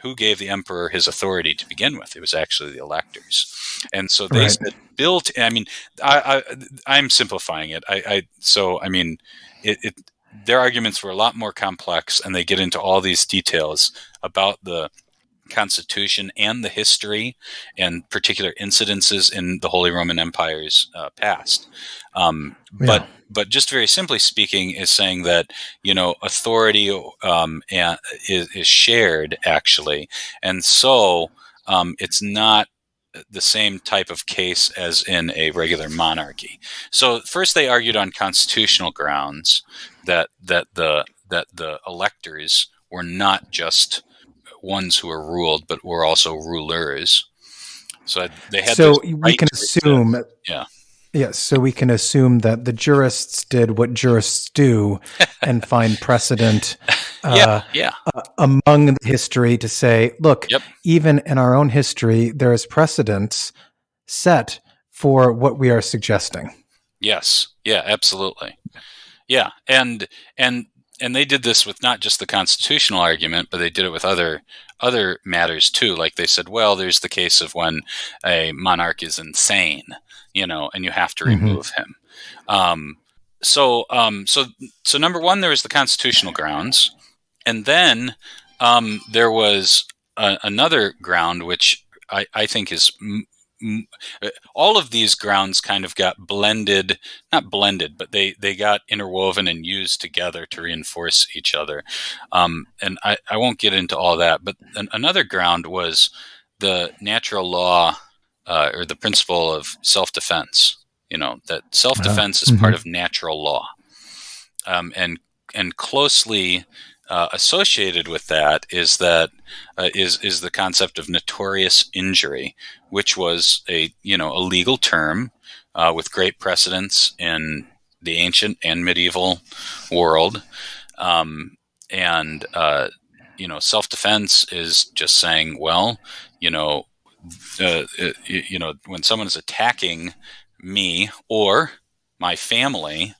who gave the emperor his authority to begin with? It was actually the electors. And so they said I'm simplifying it. Their arguments were a lot more complex, and they get into all these details about the Constitution and the history and particular incidences in the Holy Roman Empire's past. But just very simply speaking, is saying that authority is shared actually, and so it's not the same type of case as in a regular monarchy. So first, they argued on constitutional grounds that the electors were not just ones who were ruled, but were also rulers. So they had. So we can assume. Yeah. Yes, so we can assume that the jurists did what jurists do and find precedent among the history to say, look, even in our own history, there is precedence set for what we are suggesting. Yes. Yeah, absolutely. Yeah. And they did this with not just the constitutional argument, but they did it with other matters too. Like they said, well, there's the case of when a monarch is insane, and you have to remove him. So number one, there was the constitutional grounds, and then there was another ground which I think is all of these grounds kind of got not blended, but they got interwoven and used together to reinforce each other. And I won't get into all that, but another ground was the natural law or the principle of self-defense. That self-defense is part of natural law, and closely associated with that is the concept of notorious injury, which was a legal term with great precedence in the ancient and medieval world, and self-defense is just saying, well, when someone is attacking me or my family,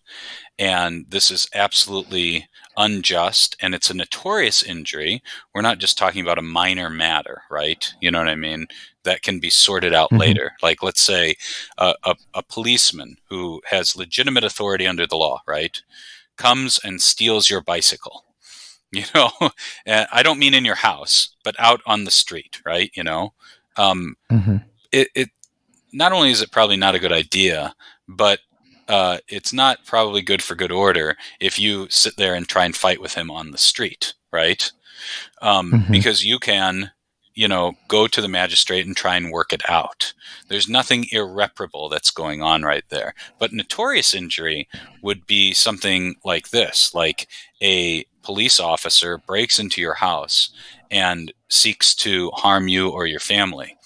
and this is absolutely unjust and it's a notorious injury, we're not just talking about a minor matter, right? You know what I mean? That can be sorted out later. Like, let's say a policeman who has legitimate authority under the law, right, comes and steals your bicycle. I don't mean in your house, but out on the street, right? It not only is it probably not a good idea, but it's not probably good for good order if you sit there and try and fight with him on the street, right? Because you can, go to the magistrate and try and work it out. There's nothing irreparable that's going on right there. But notorious injury would be something like this, like a police officer breaks into your house and seeks to harm you or your family.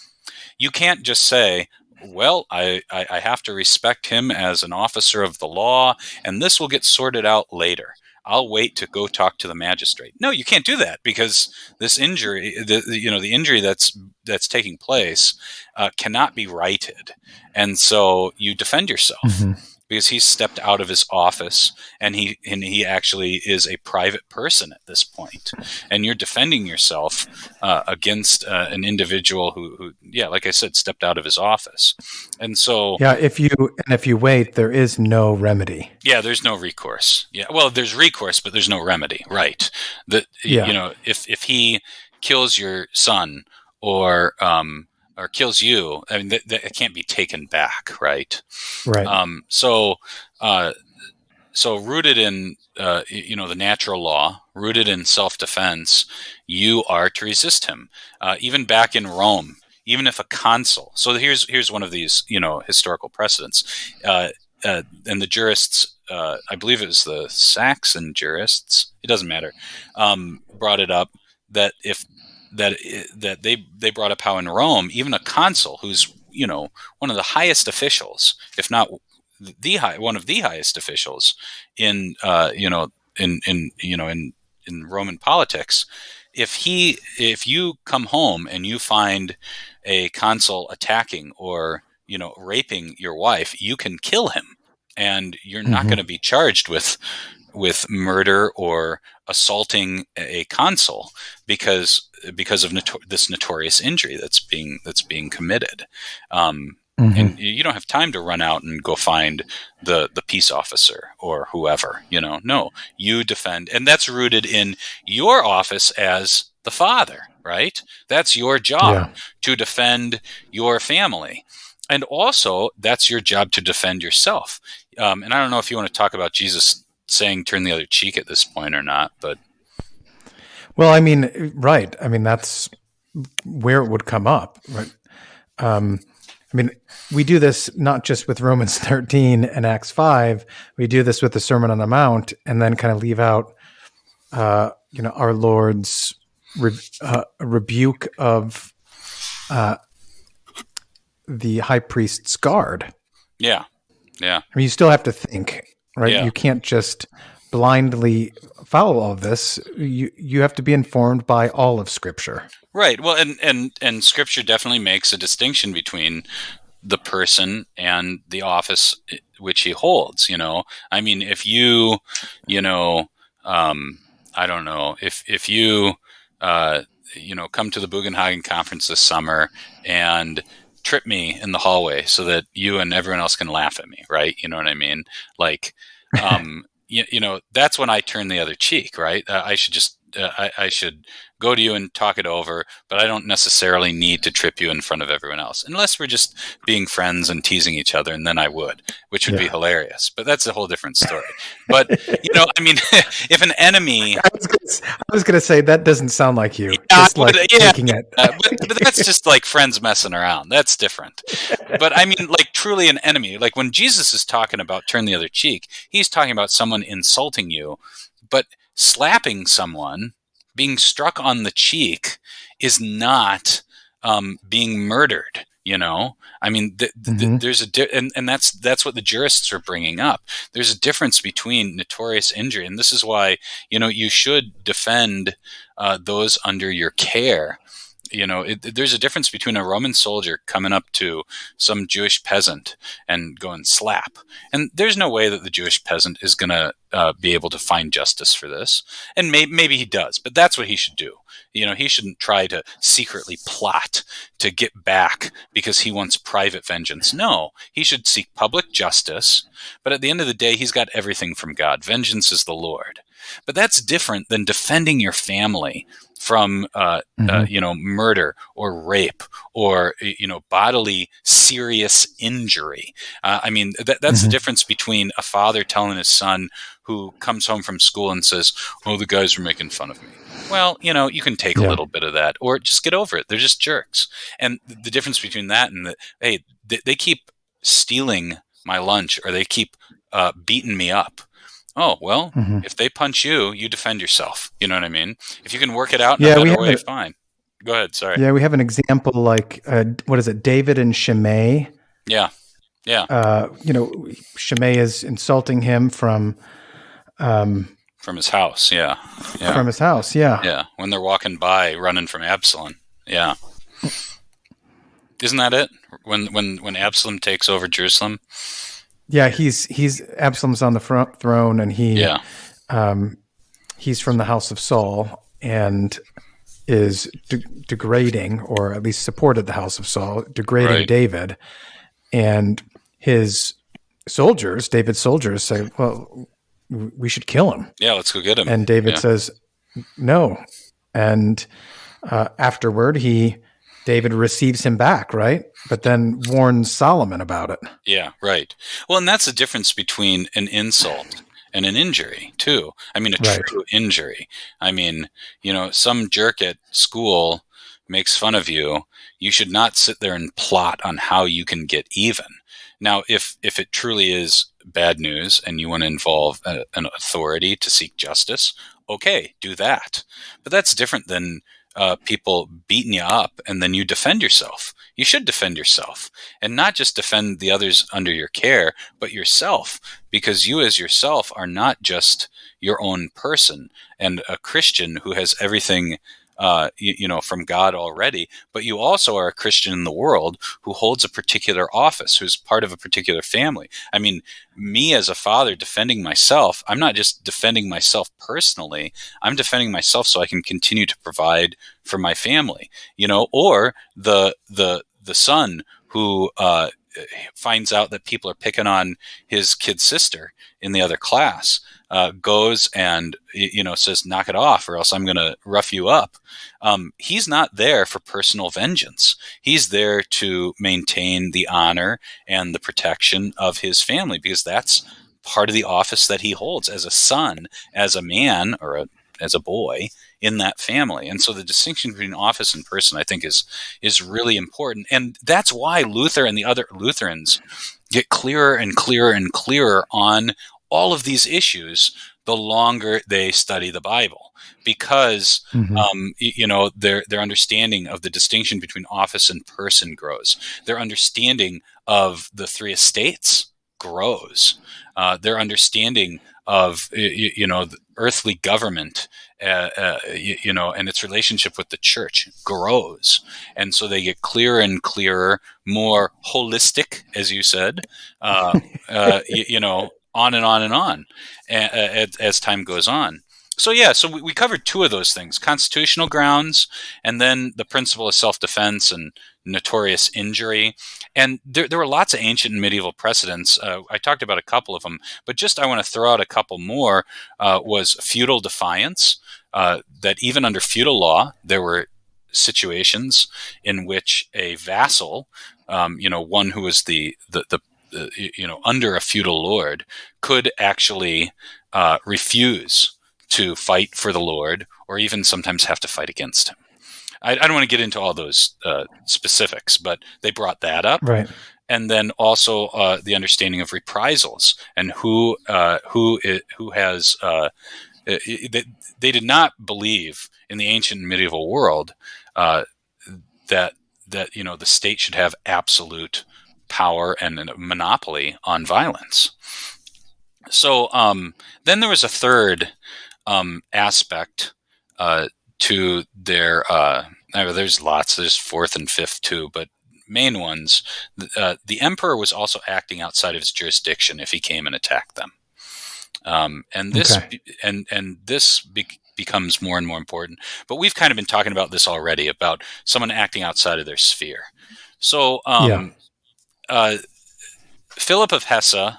You can't just say, well, I have to respect him as an officer of the law, and this will get sorted out later. I'll wait to go talk to the magistrate. No, you can't do that, because this injury, the injury that's taking place, cannot be righted, and so you defend yourself. Mm-hmm. Because he's stepped out of his office, and he actually is a private person at this point, and you're defending yourself against an individual who, like I said, stepped out of his office, and so if you wait, there is no remedy. Yeah, there's no recourse. Yeah, well, there's recourse, but there's no remedy, right? If he kills your son or kills you, I mean, that can't be taken back, right? Right. So rooted in the natural law, rooted in self-defense, you are to resist him. Even back in Rome, even if a consul. So here's one of these historical precedents. And the jurists, I believe it was the Saxon jurists, it doesn't matter, brought it up that they brought up how in Rome, even a consul who's one of the highest officials, if not one of the highest officials in Roman politics, if you come home and you find a consul attacking or raping your wife, you can kill him, and you're not going to be charged with murder or assaulting a consul because of this notorious injury that's being committed. And you don't have time to run out and go find the peace officer or whoever. No, you defend, and that's rooted in your office as the father, right? That's your job to defend your family. And also, that's your job to defend yourself. And I don't know if you want to talk about Jesus saying "turn the other cheek" at this point or not, but well, I mean, right. I mean, that's where it would come up, right? I mean, we do this not just with Romans 13 and Acts 5. We do this with the Sermon on the Mount, and then kind of leave out, our Lord's rebuke of the high priest's guard. Yeah. I mean, you still have to think, right? Yeah. You can't just blindly follow all of this. You have to be informed by all of Scripture. Right. Well, and Scripture definitely makes a distinction between the person and the office which he holds. I mean, if you, I don't know, if you, come to the Bugenhagen conference this summer and trip me in the hallway so that you and everyone else can laugh at me, right? You know what I mean? Like, that's when I turn the other cheek, right? I should just, I should go to you and talk it over, but I don't necessarily need to trip you in front of everyone else, unless we're just being friends and teasing each other, and then I would, which would be hilarious. But that's a whole different story. But I mean, if an enemy, I was going to say that doesn't sound like you. Just taking it. But that's just like friends messing around. That's different. But I mean, like truly an enemy. Like when Jesus is talking about turn the other cheek, he's talking about someone insulting you, but slapping someone, being struck on the cheek, is not being murdered. I mean, there's and that's what the jurists are bringing up. There's a difference between notorious injury, and this is why you should defend those under your care. There's a difference between a Roman soldier coming up to some Jewish peasant and going slap. And there's no way that the Jewish peasant is going to be able to find justice for this. And maybe he does, but that's what he should do. He shouldn't try to secretly plot to get back because he wants private vengeance. No, he should seek public justice. But at the end of the day, he's got everything from God. Vengeance is the Lord. But that's different than defending your family from murder or rape or bodily serious injury. I mean, that's the difference between a father telling his son who comes home from school and says, "Oh, the guys were making fun of me." Well, you can take a little bit of that, or just get over it. They're just jerks. And the difference between that and hey, they keep stealing my lunch, or they keep beating me up. Oh, well, if they punch you, you defend yourself. You know what I mean? If you can work it out in a better way, fine. Go ahead. Sorry. Yeah, we have an example like, what is it, David and Shimei, Yeah. Yeah. Shimei is insulting him from From his house. Yeah. Yeah. his house. Yeah. Yeah. When they're walking by, running from Absalom. Yeah. Isn't that it? When Absalom takes over Jerusalem? Yeah, he's Absalom's on the front throne, and Yeah. he's from the house of Saul and is degrading, or at least supported the house of Saul, degrading Right. David. And his soldiers, David's soldiers, say, well, we should kill him. Yeah, let's go get him. And David says, no. And afterward, David receives him back, right? But then warns Solomon about it. Yeah, right. Well, and that's the difference between an insult and an injury, too. I mean, a true injury. I mean, some jerk at school makes fun of you. You should not sit there and plot on how you can get even. Now, if it truly is bad news and you want to involve an authority to seek justice, okay, do that. But that's different than people beating you up and then you defend yourself. You should defend yourself, and not just defend the others under your care, but yourself, because you as yourself are not just your own person and a Christian who has everything from God already, but you also are a Christian in the world who holds a particular office, who's part of a particular family. I mean, me as a father defending myself, I'm not just defending myself personally, I'm defending myself so I can continue to provide for my family, or the son who finds out that people are picking on his kid sister in the other class, goes and says, knock it off or else I'm going to rough you up. He's not there for personal vengeance. He's there to maintain the honor and the protection of his family, because that's part of the office that he holds as a son, as a man, or as a boy in that family. And so the distinction between office and person, I think, is really important. And that's why Luther and the other Lutherans get clearer and clearer and clearer on all of these issues the longer they study the Bible, because their understanding of the distinction between office and person grows. Their understanding of the three estates grows. Their understanding of the earthly government, and its relationship with the church grows. And so they get clearer and clearer, more holistic, as you said, on and on and on as time goes on. So we covered two of those things: constitutional grounds, and then the principle of self-defense and notorious injury. And there were lots of ancient and medieval precedents. I talked about a couple of them, but I want to throw out a couple more. Was feudal defiance, that even under feudal law, there were situations in which a vassal, one who was the under a feudal lord, could actually refuse to fight for the Lord, or even sometimes have to fight against him. I don't want to get into all those specifics, but they brought that up. Right. And then also the understanding of reprisals and who has they did not believe in the ancient medieval world that the state should have absolute power and a monopoly on violence. So then there was a third aspect to their. There's lots. There's fourth and fifth too, but main ones. The emperor was also acting outside of his jurisdiction if he came and attacked them, and this becomes more and more important. But we've kind of been talking about this already, about someone acting outside of their sphere. So Philip of Hesse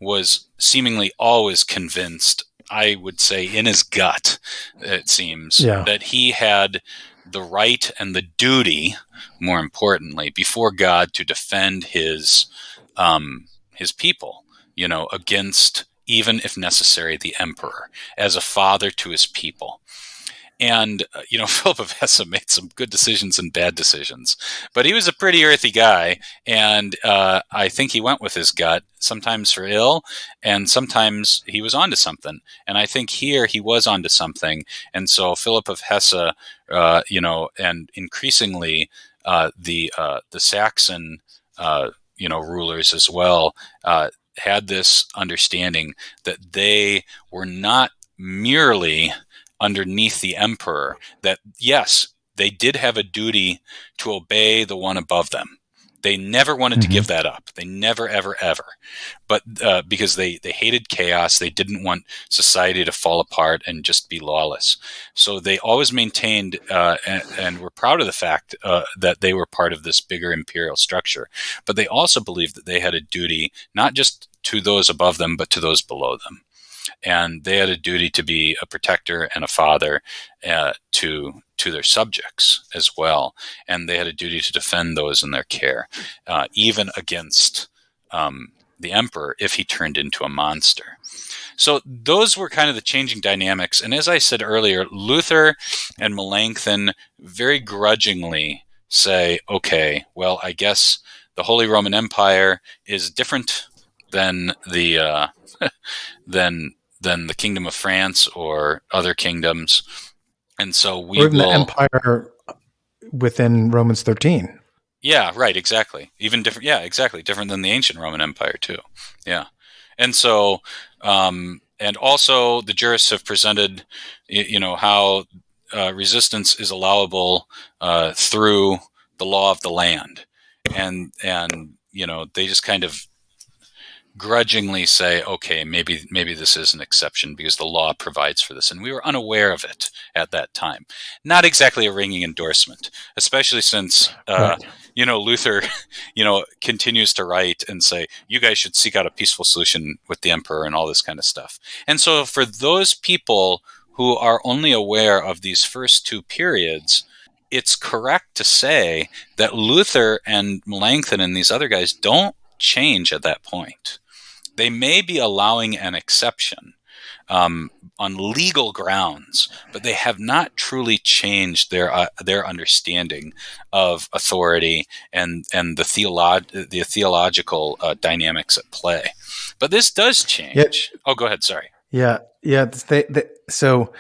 was seemingly always convinced, I would say in his gut, it seems, that he had the right and the duty, more importantly, before God, to defend his people, against, even if necessary, the emperor, as a father to his people. And, Philip of Hesse made some good decisions and bad decisions, but he was a pretty earthy guy. And I think he went with his gut, sometimes for ill, and sometimes he was onto something. And I think here he was onto something. And so Philip of Hesse, and increasingly the Saxon, rulers as well, had this understanding that they were not merely underneath the emperor, that yes, they did have a duty to obey the one above them. They never wanted to give that up. They never, ever, ever. But because they hated chaos, they didn't want society to fall apart and just be lawless. So they always maintained and were proud of the fact that they were part of this bigger imperial structure. But they also believed that they had a duty not just to those above them, but to those below them. And they had a duty to be a protector and a father to their subjects as well. And they had a duty to defend those in their care, even against the emperor if he turned into a monster. So those were kind of the changing dynamics. And as I said earlier, Luther and Melanchthon very grudgingly say, okay, well, I guess the Holy Roman Empire is different than the than the Kingdom of France or other kingdoms, and so we or even will the empire within Romans 13. Yeah, right, exactly. Even different. Yeah, exactly. Different than the ancient Roman Empire too. Yeah, and so and also the jurists have presented, how resistance is allowable through the law of the land, and they just kind of grudgingly say, okay, maybe this is an exception because the law provides for this, and we were unaware of it at that time. Not exactly a ringing endorsement, especially since Right. Luther continues to write and say you guys should seek out a peaceful solution with the emperor and all this kind of stuff. And so for those people who are only aware of these first two periods, it's correct to say that Luther and Melanchthon and these other guys don't change at that point. They may be allowing an exception on legal grounds, but they have not truly changed their understanding of authority and the theological dynamics at play. But this does change. Yeah. Oh, go ahead. Sorry. Yeah. So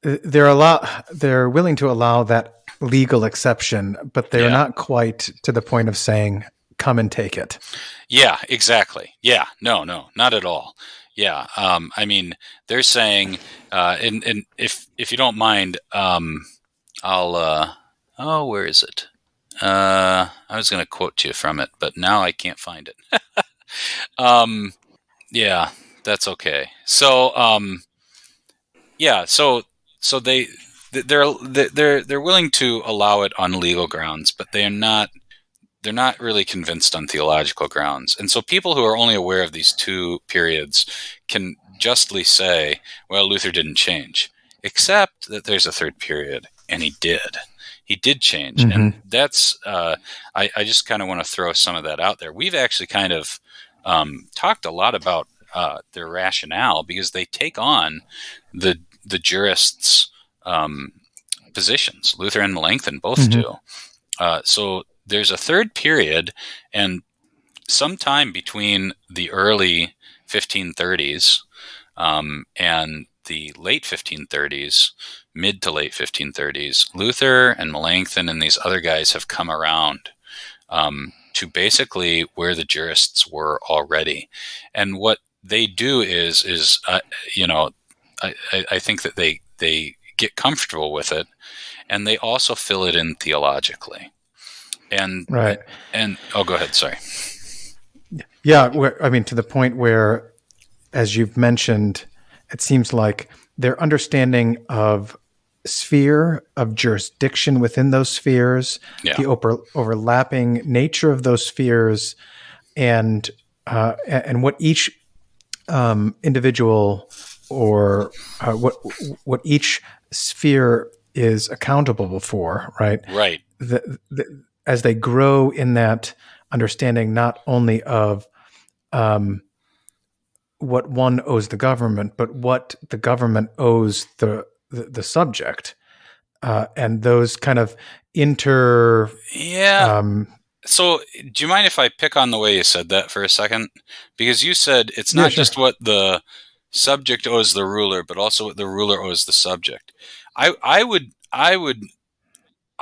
they're willing to allow that legal exception, but they're not quite to the point of saying, come and take it. Yeah, exactly. Yeah, no, not at all. Yeah, I mean, they're saying, and if you don't mind, I'll. Where is it? I was going to quote you from it, but now I can't find it. Yeah, that's okay. So, yeah, so they're willing to allow it on legal grounds, but they're not really convinced on theological grounds. And so people who are only aware of these two periods can justly say, well, Luther didn't change, except that there's a third period, and he did. He did change. Mm-hmm. And that's, I just kind of want to throw some of that out there. We've actually kind of talked a lot about their rationale because they take on the jurists' positions. Luther and Melanchthon both do. So there's a third period, and sometime between the early 1530s and the late 1530s, mid to late 1530s, Luther and Melanchthon and these other guys have come around to basically where the jurists were already. And what they do is I think that they get comfortable with it, and they also fill it in theologically. And right. And go ahead. Sorry. Yeah, to the point where, as you've mentioned, it seems like their understanding of sphere of jurisdiction within those spheres, the overlapping nature of those spheres, and what each individual or what each sphere is accountable for, right? Right. As they grow in that understanding, not only of what one owes the government, but what the government owes the subject, and those kind of so do you mind if I pick on the way you said that for a second? Because you said it's not just what the subject owes the ruler, but also what the ruler owes the subject. I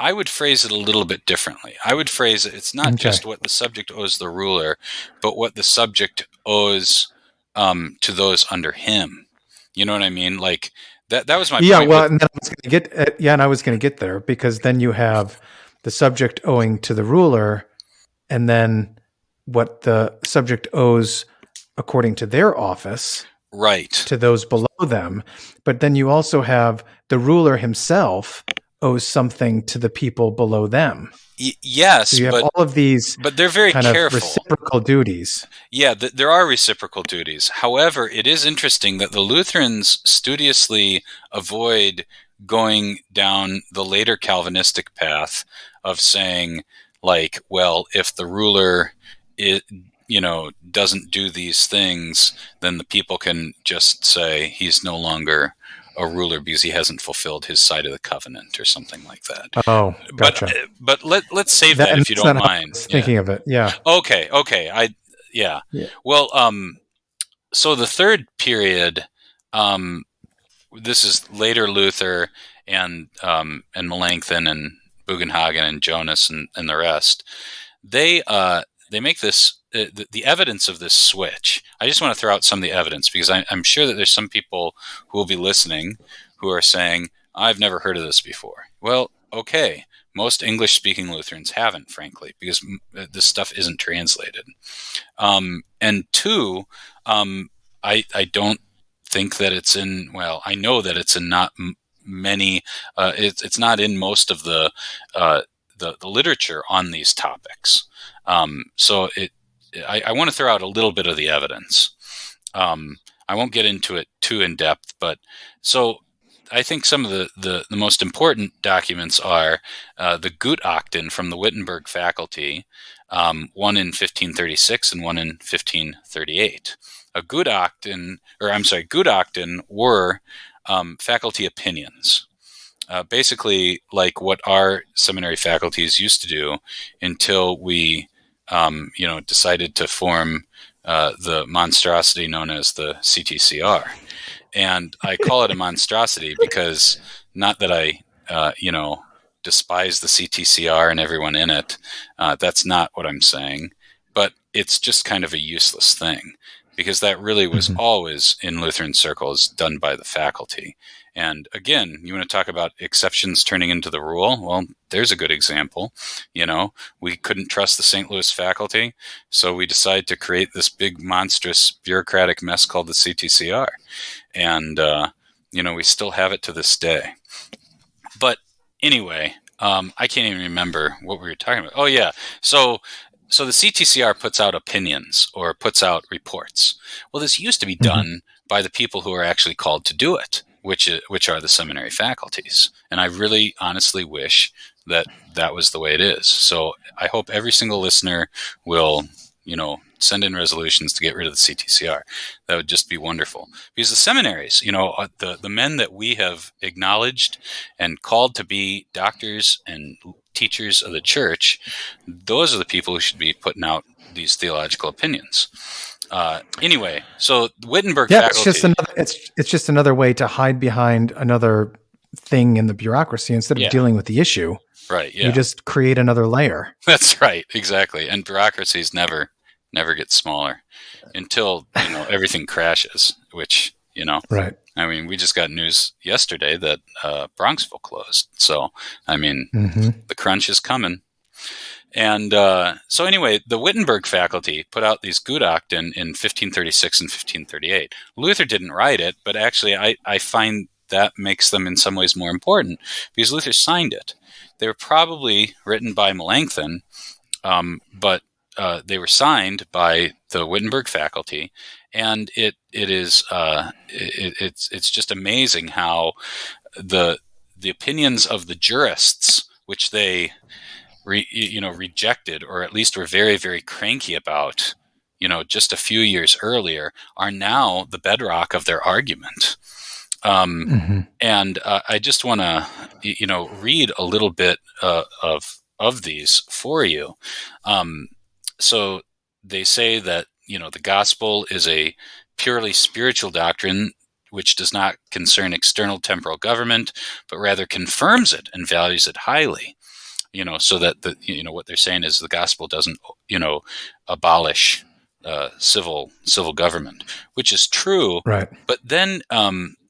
I would phrase it a little bit differently. I would phrase it's not just what the subject owes the ruler, but what the subject owes to those under him. You know what I mean? Like that was my point. Well, and then I was going to get and I was going to get there, because then you have the subject owing to the ruler, and then what the subject owes according to their office, right, to those below them. But then you also have the ruler himself owes something to the people below them. Yes, so you have all of these, but they're very kind careful. of reciprocal duties. Yeah, there are reciprocal duties. However, it is interesting that the Lutherans studiously avoid going down the later Calvinistic path of saying, like, well, if the ruler doesn't do these things, then the people can just say he's no longer a ruler because he hasn't fulfilled his side of the covenant or something like that. Oh, gotcha. But let's save that if you don't mind. Thinking of it, yeah. Okay. Yeah. Well, so the third period, this is later Luther and Melanchthon and Bugenhagen and Jonas and the rest. They make this the evidence of this switch. I just want to throw out some of the evidence, because I'm sure that there's some people who will be listening who are saying, I've never heard of this before. Well, okay. Most English-speaking Lutherans haven't, frankly, because this stuff isn't translated. And two, I don't think that it's in, well, I know that it's in not many, it's not in most of the literature on these topics. So I want to throw out a little bit of the evidence. I won't get into it too in depth, but so I think some of the most important documents are the Gutachten from the Wittenberg faculty, one in 1536 and one in 1538. Gutachten were faculty opinions. Basically, like what our seminary faculties used to do until we, decided to form the monstrosity known as the CTCR. And I call it a monstrosity because, not that I, despise the CTCR and everyone in it. That's not what I'm saying. But it's just kind of a useless thing, because that really was always in Lutheran circles done by the faculty. And again, you want to talk about exceptions turning into the rule? Well, there's a good example. We couldn't trust the St. Louis faculty, so we decided to create this big, monstrous bureaucratic mess called the CTCR. And, we still have it to this day. But anyway, I can't even remember what we were talking about. Oh, yeah. So the CTCR puts out opinions or puts out reports. Well, this used to be done by the people who are actually called to do it, which are the seminary faculties. And I really honestly wish that was the way it is. So I hope every single listener will, send in resolutions to get rid of the CTCR. That would just be wonderful. Because the seminaries, the men that we have acknowledged and called to be doctors and teachers of the church, those are the people who should be putting out these theological opinions. Anyway, so Wittenberg faculty. It's just another way to hide behind another thing in the bureaucracy instead of dealing with the issue. Right. Yeah. You just create another layer. That's right. Exactly. And bureaucracies never get smaller until everything crashes. Which Right. I mean, we just got news yesterday that Bronxville closed. So I mean, the crunch is coming. And so anyway, the Wittenberg faculty put out these Gutachten in 1536 and 1538. Luther didn't write it, but actually I find that makes them in some ways more important because Luther signed it. They were probably written by Melanchthon, but they were signed by the Wittenberg faculty, and it's just amazing how the opinions of the jurists, which they rejected, or at least were very, very cranky about, just a few years earlier, are now the bedrock of their argument. And I just want to, read a little bit of these for you. So they say that, the gospel is a purely spiritual doctrine which does not concern external temporal government, but rather confirms it and values it highly. so that what they're saying is the gospel doesn't, abolish civil government, which is true. Right. But then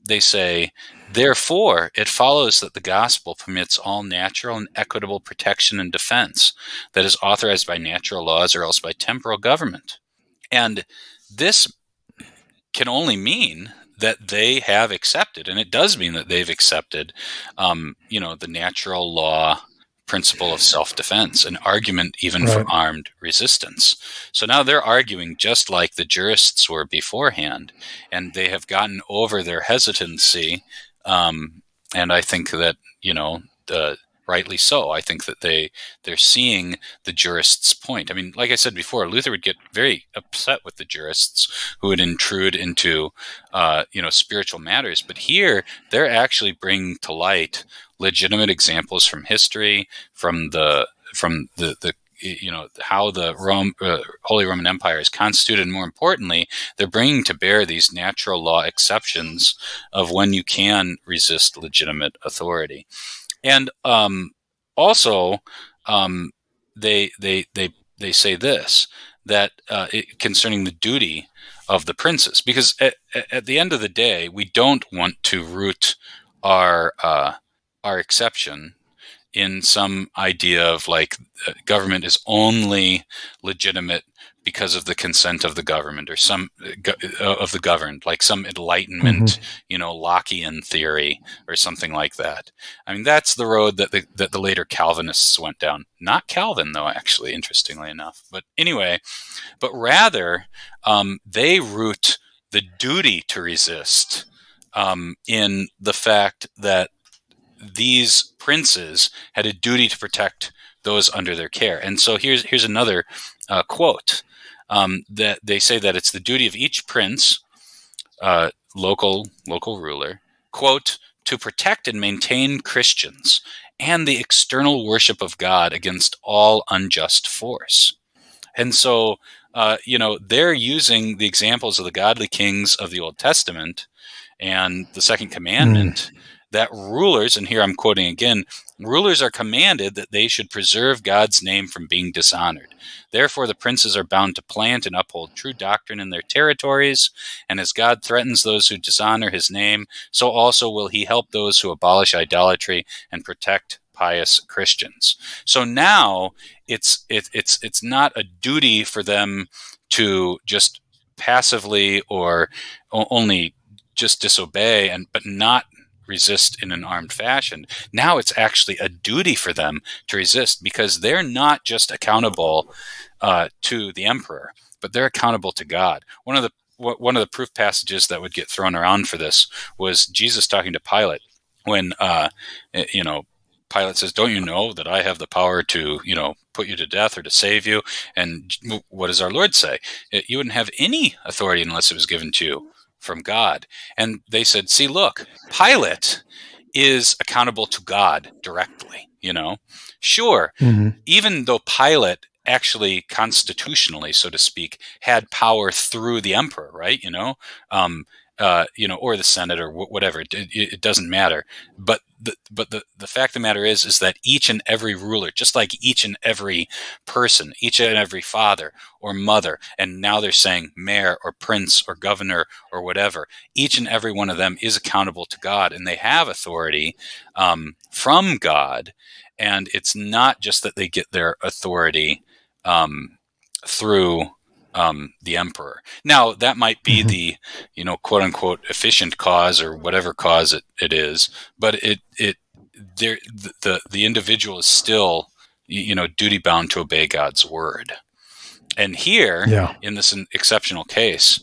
they say, therefore, it follows that the gospel permits all natural and equitable protection and defense that is authorized by natural laws or else by temporal government. And this can only mean that they have accepted, and it does mean that they've accepted, the natural law principle of self-defense, an argument even for armed resistance. So now they're arguing just like the jurists were beforehand, and they have gotten over their hesitancy. And I think that, rightly so. I think that they're seeing the jurists' point. I mean, like I said before, Luther would get very upset with the jurists who would intrude into, spiritual matters. But here, they're actually bringing to light legitimate examples from history, from the how the Holy Roman Empire is constituted, and more importantly, they're bringing to bear these natural law exceptions of when you can resist legitimate authority. And also, they say this, that concerning the duty of the princes, because at the end of the day, we don't want to root our exception in some idea of like government is only legitimate because of the consent of the government or some of the governed, like some Enlightenment, Lockean theory or something like that. I mean, that's the road that the later Calvinists went down. Not Calvin, though, actually, interestingly enough. But anyway, but rather they root the duty to resist in the fact that these princes had a duty to protect those under their care. And so here's another quote. That they say that it's the duty of each prince, local ruler, quote, to protect and maintain Christians and the external worship of God against all unjust force. And so, they're using the examples of the godly kings of the Old Testament and the second commandment that rulers, and here I'm quoting again, rulers are commanded that they should preserve God's name from being dishonored. Therefore, the princes are bound to plant and uphold true doctrine in their territories, and as God threatens those who dishonor his name, so also will he help those who abolish idolatry and protect pious Christians. So now it's not a duty for them to just passively or only just disobey but not resist in an armed fashion. Now it's actually a duty for them to resist, because they're not just accountable to the emperor, but they're accountable to God. One of the proof passages that would get thrown around for this was Jesus talking to Pilate when Pilate says, "Don't you know that I have the power to put you to death or to save you?" And what does our Lord say? You wouldn't have any authority unless it was given to you from God. And they said, see, look, Pilate is accountable to God directly, Sure, even though Pilate actually constitutionally, so to speak, had power through the emperor, right? Or the Senate or whatever, it doesn't matter. But the fact of the matter is that each and every ruler, just like each and every person, each and every father or mother, and now they're saying mayor or prince or governor or whatever, each and every one of them is accountable to God, and they have authority from God. And it's not just that they get their authority through the emperor. Now, that might be the, quote unquote, efficient cause or whatever cause it is, but the individual is still, duty bound to obey God's word. And here, in this exceptional case,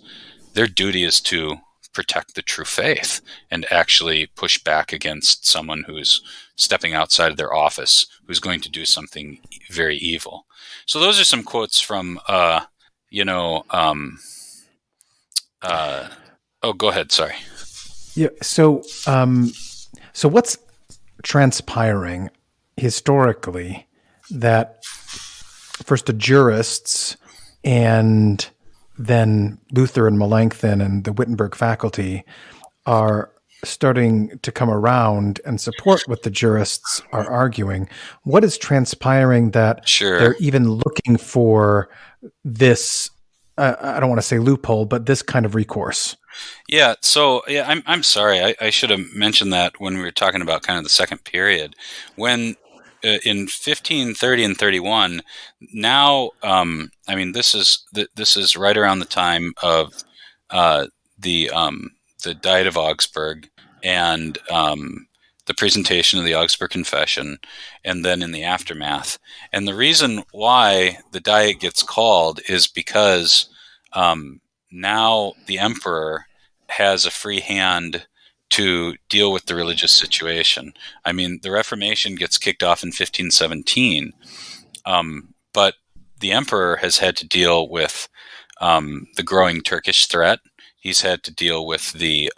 their duty is to protect the true faith and actually push back against someone who's stepping outside of their office, who's going to do something very evil. So those are some quotes from, oh, go ahead. Sorry. Yeah. So what's transpiring historically that first the jurists and then Luther and Melanchthon and the Wittenberg faculty are starting to come around and support what the jurists are arguing. What is transpiring that Sure. they're even looking for this? I don't want to say loophole, but this kind of recourse. Yeah. So yeah, I'm sorry. I should have mentioned that when we were talking about kind of the second period, when in 1530 and 31. Now, I mean, this is right around the time of the Diet of Augsburg and the presentation of the Augsburg Confession, and then in the aftermath. And the reason why the Diet gets called is because now the emperor has a free hand to deal with the religious situation. I mean, the Reformation gets kicked off in 1517, but the emperor has had to deal with the growing Turkish threat. He's had to deal with the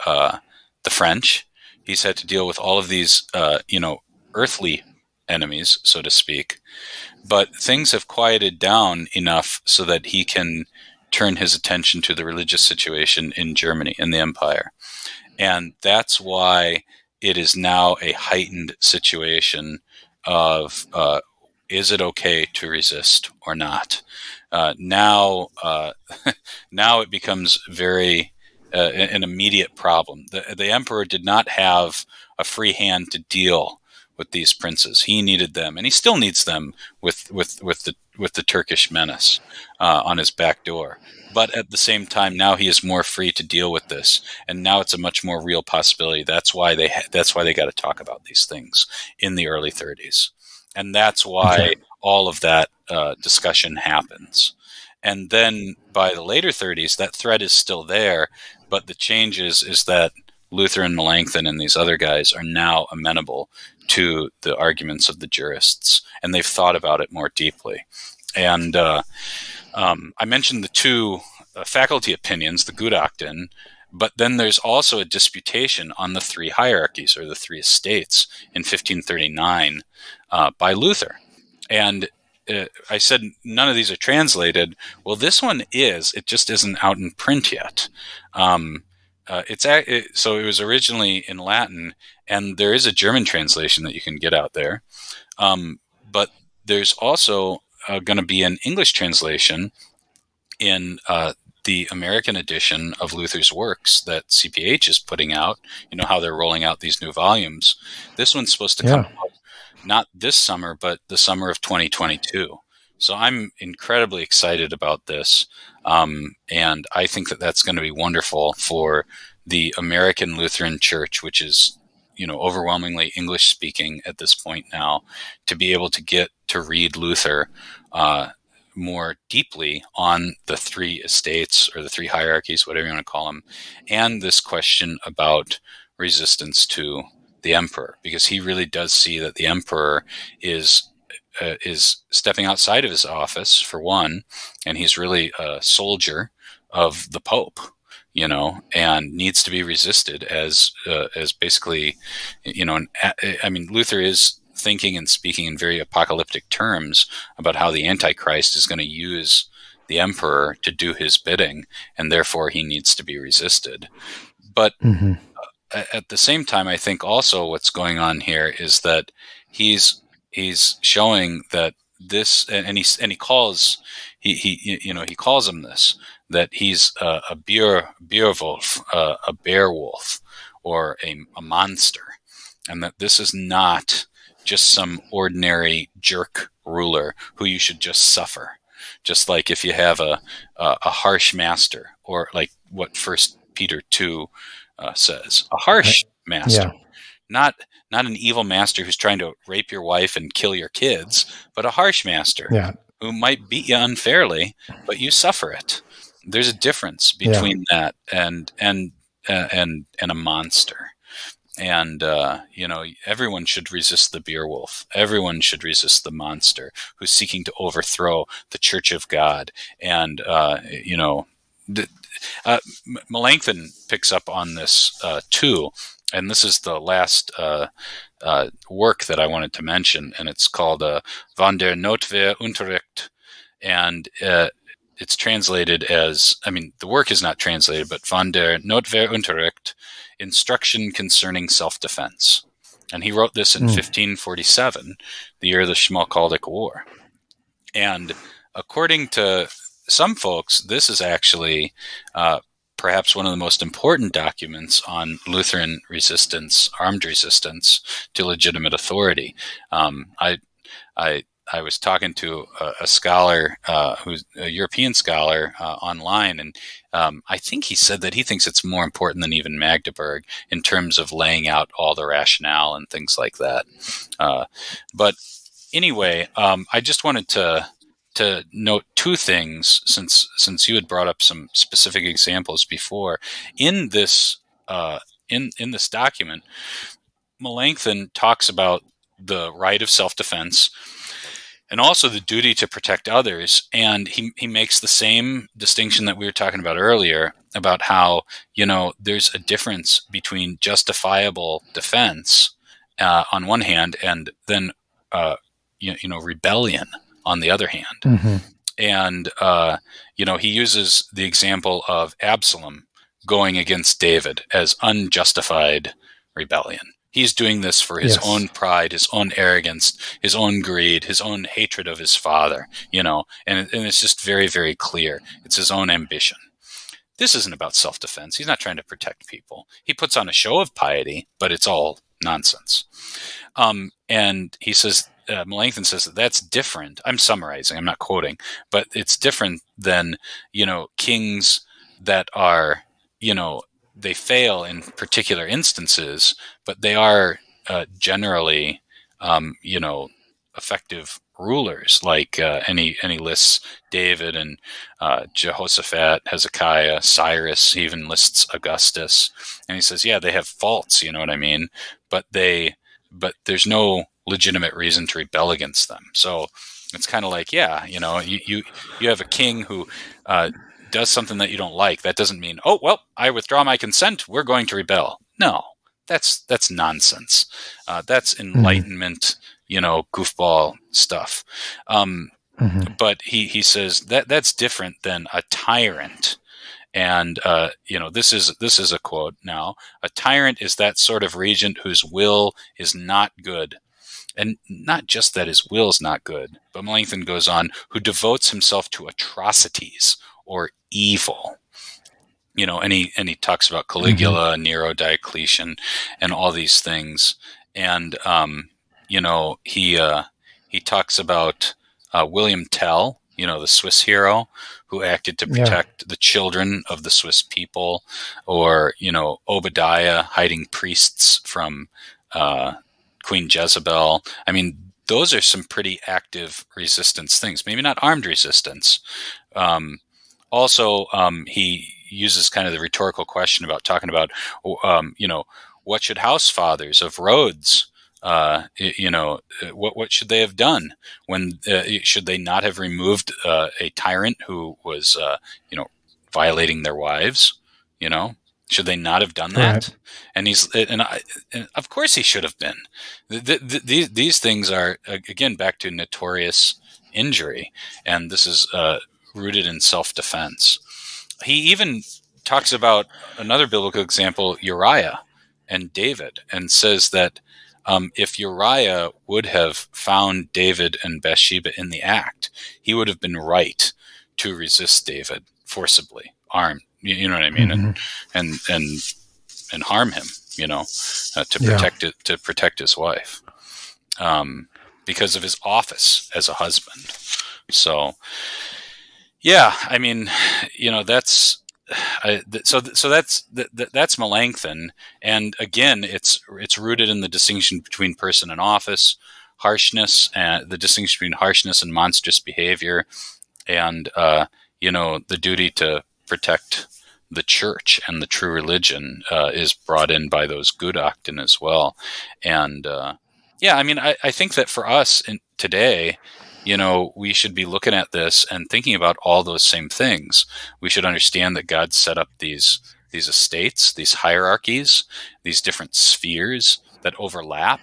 French. He's had to deal with all of these, earthly enemies, so to speak. But things have quieted down enough so that he can turn his attention to the religious situation in Germany, in the empire. And that's why it is now a heightened situation of is it okay to resist or not? Now it becomes very an immediate problem. The emperor did not have a free hand to deal with these princes. He needed them, and he still needs them with the Turkish menace on his back door. But at the same time, now he is more free to deal with this, and now it's a much more real possibility. That's why they got to talk about these things in the early 30s, and that's why all of that discussion happens. And then by the later 30s, that threat is still there, but the change is that Luther and Melanchthon and these other guys are now amenable to the arguments of the jurists, and they've thought about it more deeply. And I mentioned the two faculty opinions, the Gutachten, but then there's also a disputation on the three hierarchies, or the three estates, in 1539 by Luther. And I said none of these are translated. Well, this one is. It just isn't out in print yet. So it was originally in Latin, and there is a German translation that you can get out there. But there's also going to be an English translation in the American edition of Luther's works that CPH is putting out. You know how they're rolling out these new volumes. This one's supposed to come out not this summer, but the summer of 2022. So I'm incredibly excited about this. And I think that that's going to be wonderful for the American Lutheran Church, which is, overwhelmingly English speaking at this point now, to be able to get to read Luther more deeply on the three estates, or the three hierarchies, whatever you want to call them, and this question about resistance to the emperor, because he really does see that the emperor is stepping outside of his office, for one, and he's really a soldier of the Pope, and needs to be resisted as basically, Luther is thinking and speaking in very apocalyptic terms about how the Antichrist is going to use the emperor to do his bidding, and therefore he needs to be resisted. But at the same time, I think also what's going on here is that he's showing that this, and he calls him this, that he's a beerwolf, a bear wolf, or a monster, and that this is not just some ordinary jerk ruler who you should just suffer. Just like if you have a harsh master, or like what 1 Peter 2 says, a harsh master, not an evil master who's trying to rape your wife and kill your kids, but a harsh master who might beat you unfairly, but you suffer it. There's a difference between that and a monster. And everyone should resist the beer wolf. Everyone should resist the monster who's seeking to overthrow the Church of God. And Melanchthon picks up on this too, and this is the last work that I wanted to mention, and it's called Von der Notwehr Unterricht, and it's translated as, I mean, the work is not translated, but von der Notwehrunterricht, Instruction Concerning Self-Defense. And he wrote this in 1547, the year of the Schmalkaldic War. And according to some folks, this is actually perhaps one of the most important documents on Lutheran resistance, armed resistance to legitimate authority. I was talking to a scholar, who's a European scholar, online, and I think he said that he thinks it's more important than even Magdeburg in terms of laying out all the rationale and things like that. But anyway, I just wanted to note two things, since you had brought up some specific examples before. In this in this document, Melanchthon talks about the right of self-defense and also the duty to protect others. And he makes the same distinction that we were talking about earlier about how, there's a difference between justifiable defense on one hand and then, rebellion on the other hand. Mm-hmm. And, he uses the example of Absalom going against David as unjustified rebellion. He's doing this for his own pride, his own arrogance, his own greed, his own hatred of his father, and it's just very, very clear. It's his own ambition. This isn't about self-defense. He's not trying to protect people. He puts on a show of piety, but it's all nonsense. And he says, Melanchthon says that's different. I'm summarizing, I'm not quoting, but it's different than, kings that are, they fail in particular instances, but they are generally, effective rulers. Like and he lists David and Jehoshaphat, Hezekiah, Cyrus. He even lists Augustus, and he says, yeah, they have faults. You know what I mean? But there's no legitimate reason to rebel against them. So it's kind of like, you have a king who does something that you don't like. That doesn't mean, oh, well, I withdraw my consent, we're going to rebel. No, that's nonsense. That's Enlightenment, goofball stuff. But he says that's different than a tyrant. And, this is a quote now. A tyrant is that sort of regent whose will is not good. And not just that his will is not good, but Melanchthon goes on, who devotes himself to atrocities or evil. And he talks about Caligula, Nero, Diocletian, and all these things. And, he talks about William Tell, the Swiss hero who acted to protect the children of the Swiss people, or, Obadiah hiding priests from Queen Jezebel. I mean, those are some pretty active resistance things, maybe not armed resistance. Also, he uses kind of the rhetorical question about talking about, what should house fathers of Rhodes, what should they have done when, should they not have removed a tyrant who was, violating their wives, Should they not have done that? Right. And of course he should have been. These things are, again, back to notorious injury, and this is rooted in self-defense. He even talks about another biblical example, Uriah and David, and says that if Uriah would have found David and Bathsheba in the act, he would have been right to resist David forcibly, armed. You know what I mean, and harm him. To protect his wife, because of his office as a husband. So, I mean, that's that's Melanchthon, and again, it's rooted in the distinction between person and office, harshness, and the distinction between harshness and monstrous behavior, and the duty to protect the church and the true religion is brought in by those Gutachten as well. And I mean, I think that for us today, we should be looking at this and thinking about all those same things. We should understand that God set up these estates, these hierarchies, these different spheres that overlap,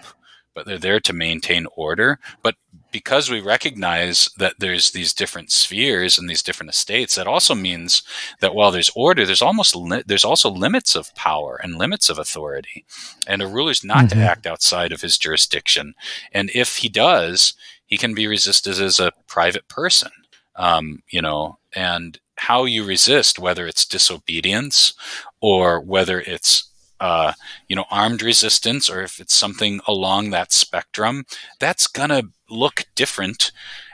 but they're there to maintain order. But because we recognize that there's these different spheres and these different estates, that also means that while there's order, there's also limits of power and limits of authority. And a ruler's not to act outside of his jurisdiction. And if he does, he can be resisted as a private person, and how you resist, whether it's disobedience or whether it's armed resistance, or if it's something along that spectrum, that's going to look different.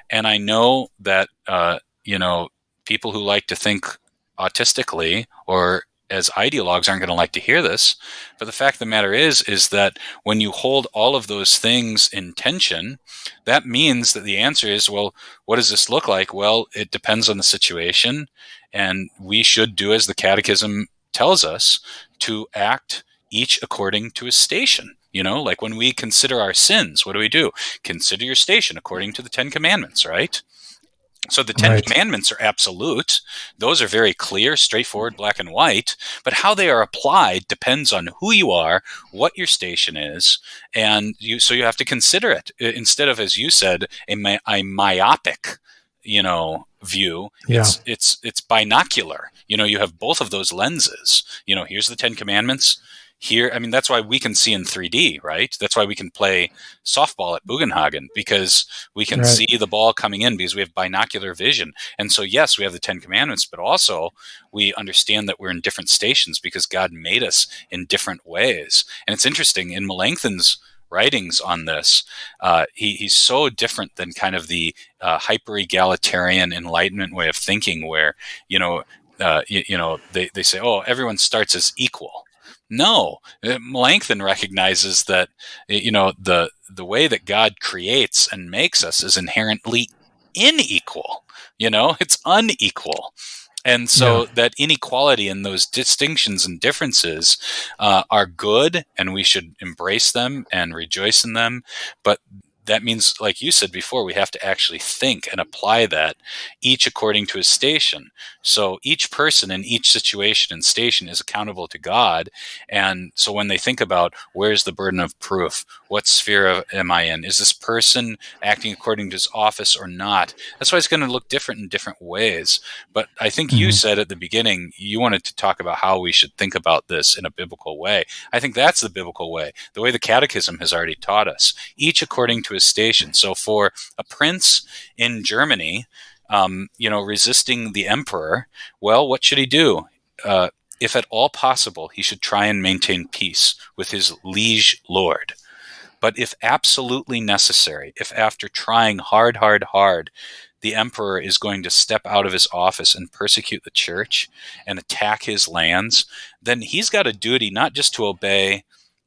And I know that, people who like to think autistically or as ideologues aren't going to like to hear this. But the fact of the matter is that when you hold all of those things in tension, that means that the answer is, well, what does this look like? Well, it depends on the situation. And we should do as the Catechism tells us, to act each according to his station. Like when we consider our sins, what do? Consider your station according to the 10 Commandments, right? So the 10 Commandments are absolute. Those are very clear, straightforward, black and white. But how they are applied depends on who you are, what your station is, and so you have to consider it. Instead of, as you said, a myopic, view. Yeah. It's binocular. You have both of those lenses. Here's the 10 Commandments. Here, that's why we can see in 3D, right? That's why we can play softball at Bugenhagen, because we can see the ball coming in because we have binocular vision. And so, yes, we have the 10 Commandments, but also we understand that we're in different stations because God made us in different ways. And it's interesting, in Melanchthon's writings on this, he's so different than kind of the hyper-egalitarian Enlightenment way of thinking, where they say, oh, everyone starts as equal. No, Melanchthon recognizes that the way that God creates and makes us is inherently unequal. It's unequal. And so that inequality and those distinctions and differences are good, and we should embrace them and rejoice in them. But that means, like you said before, we have to actually think and apply that, each according to his station. So each person in each situation and station is accountable to God. And so when they think about, where's the burden of proof? What sphere am I in? Is this person acting according to his office or not? That's why it's going to look different in different ways. But I think you said at the beginning, you wanted to talk about how we should think about this in a biblical way. I think that's the biblical way, the way the Catechism has already taught us, each according to his station. So for a prince in Germany, resisting the emperor, well, what should he do? If at all possible, he should try and maintain peace with his liege lord. But if absolutely necessary, if after trying hard, the emperor is going to step out of his office and persecute the church and attack his lands, then he's got a duty not just to obey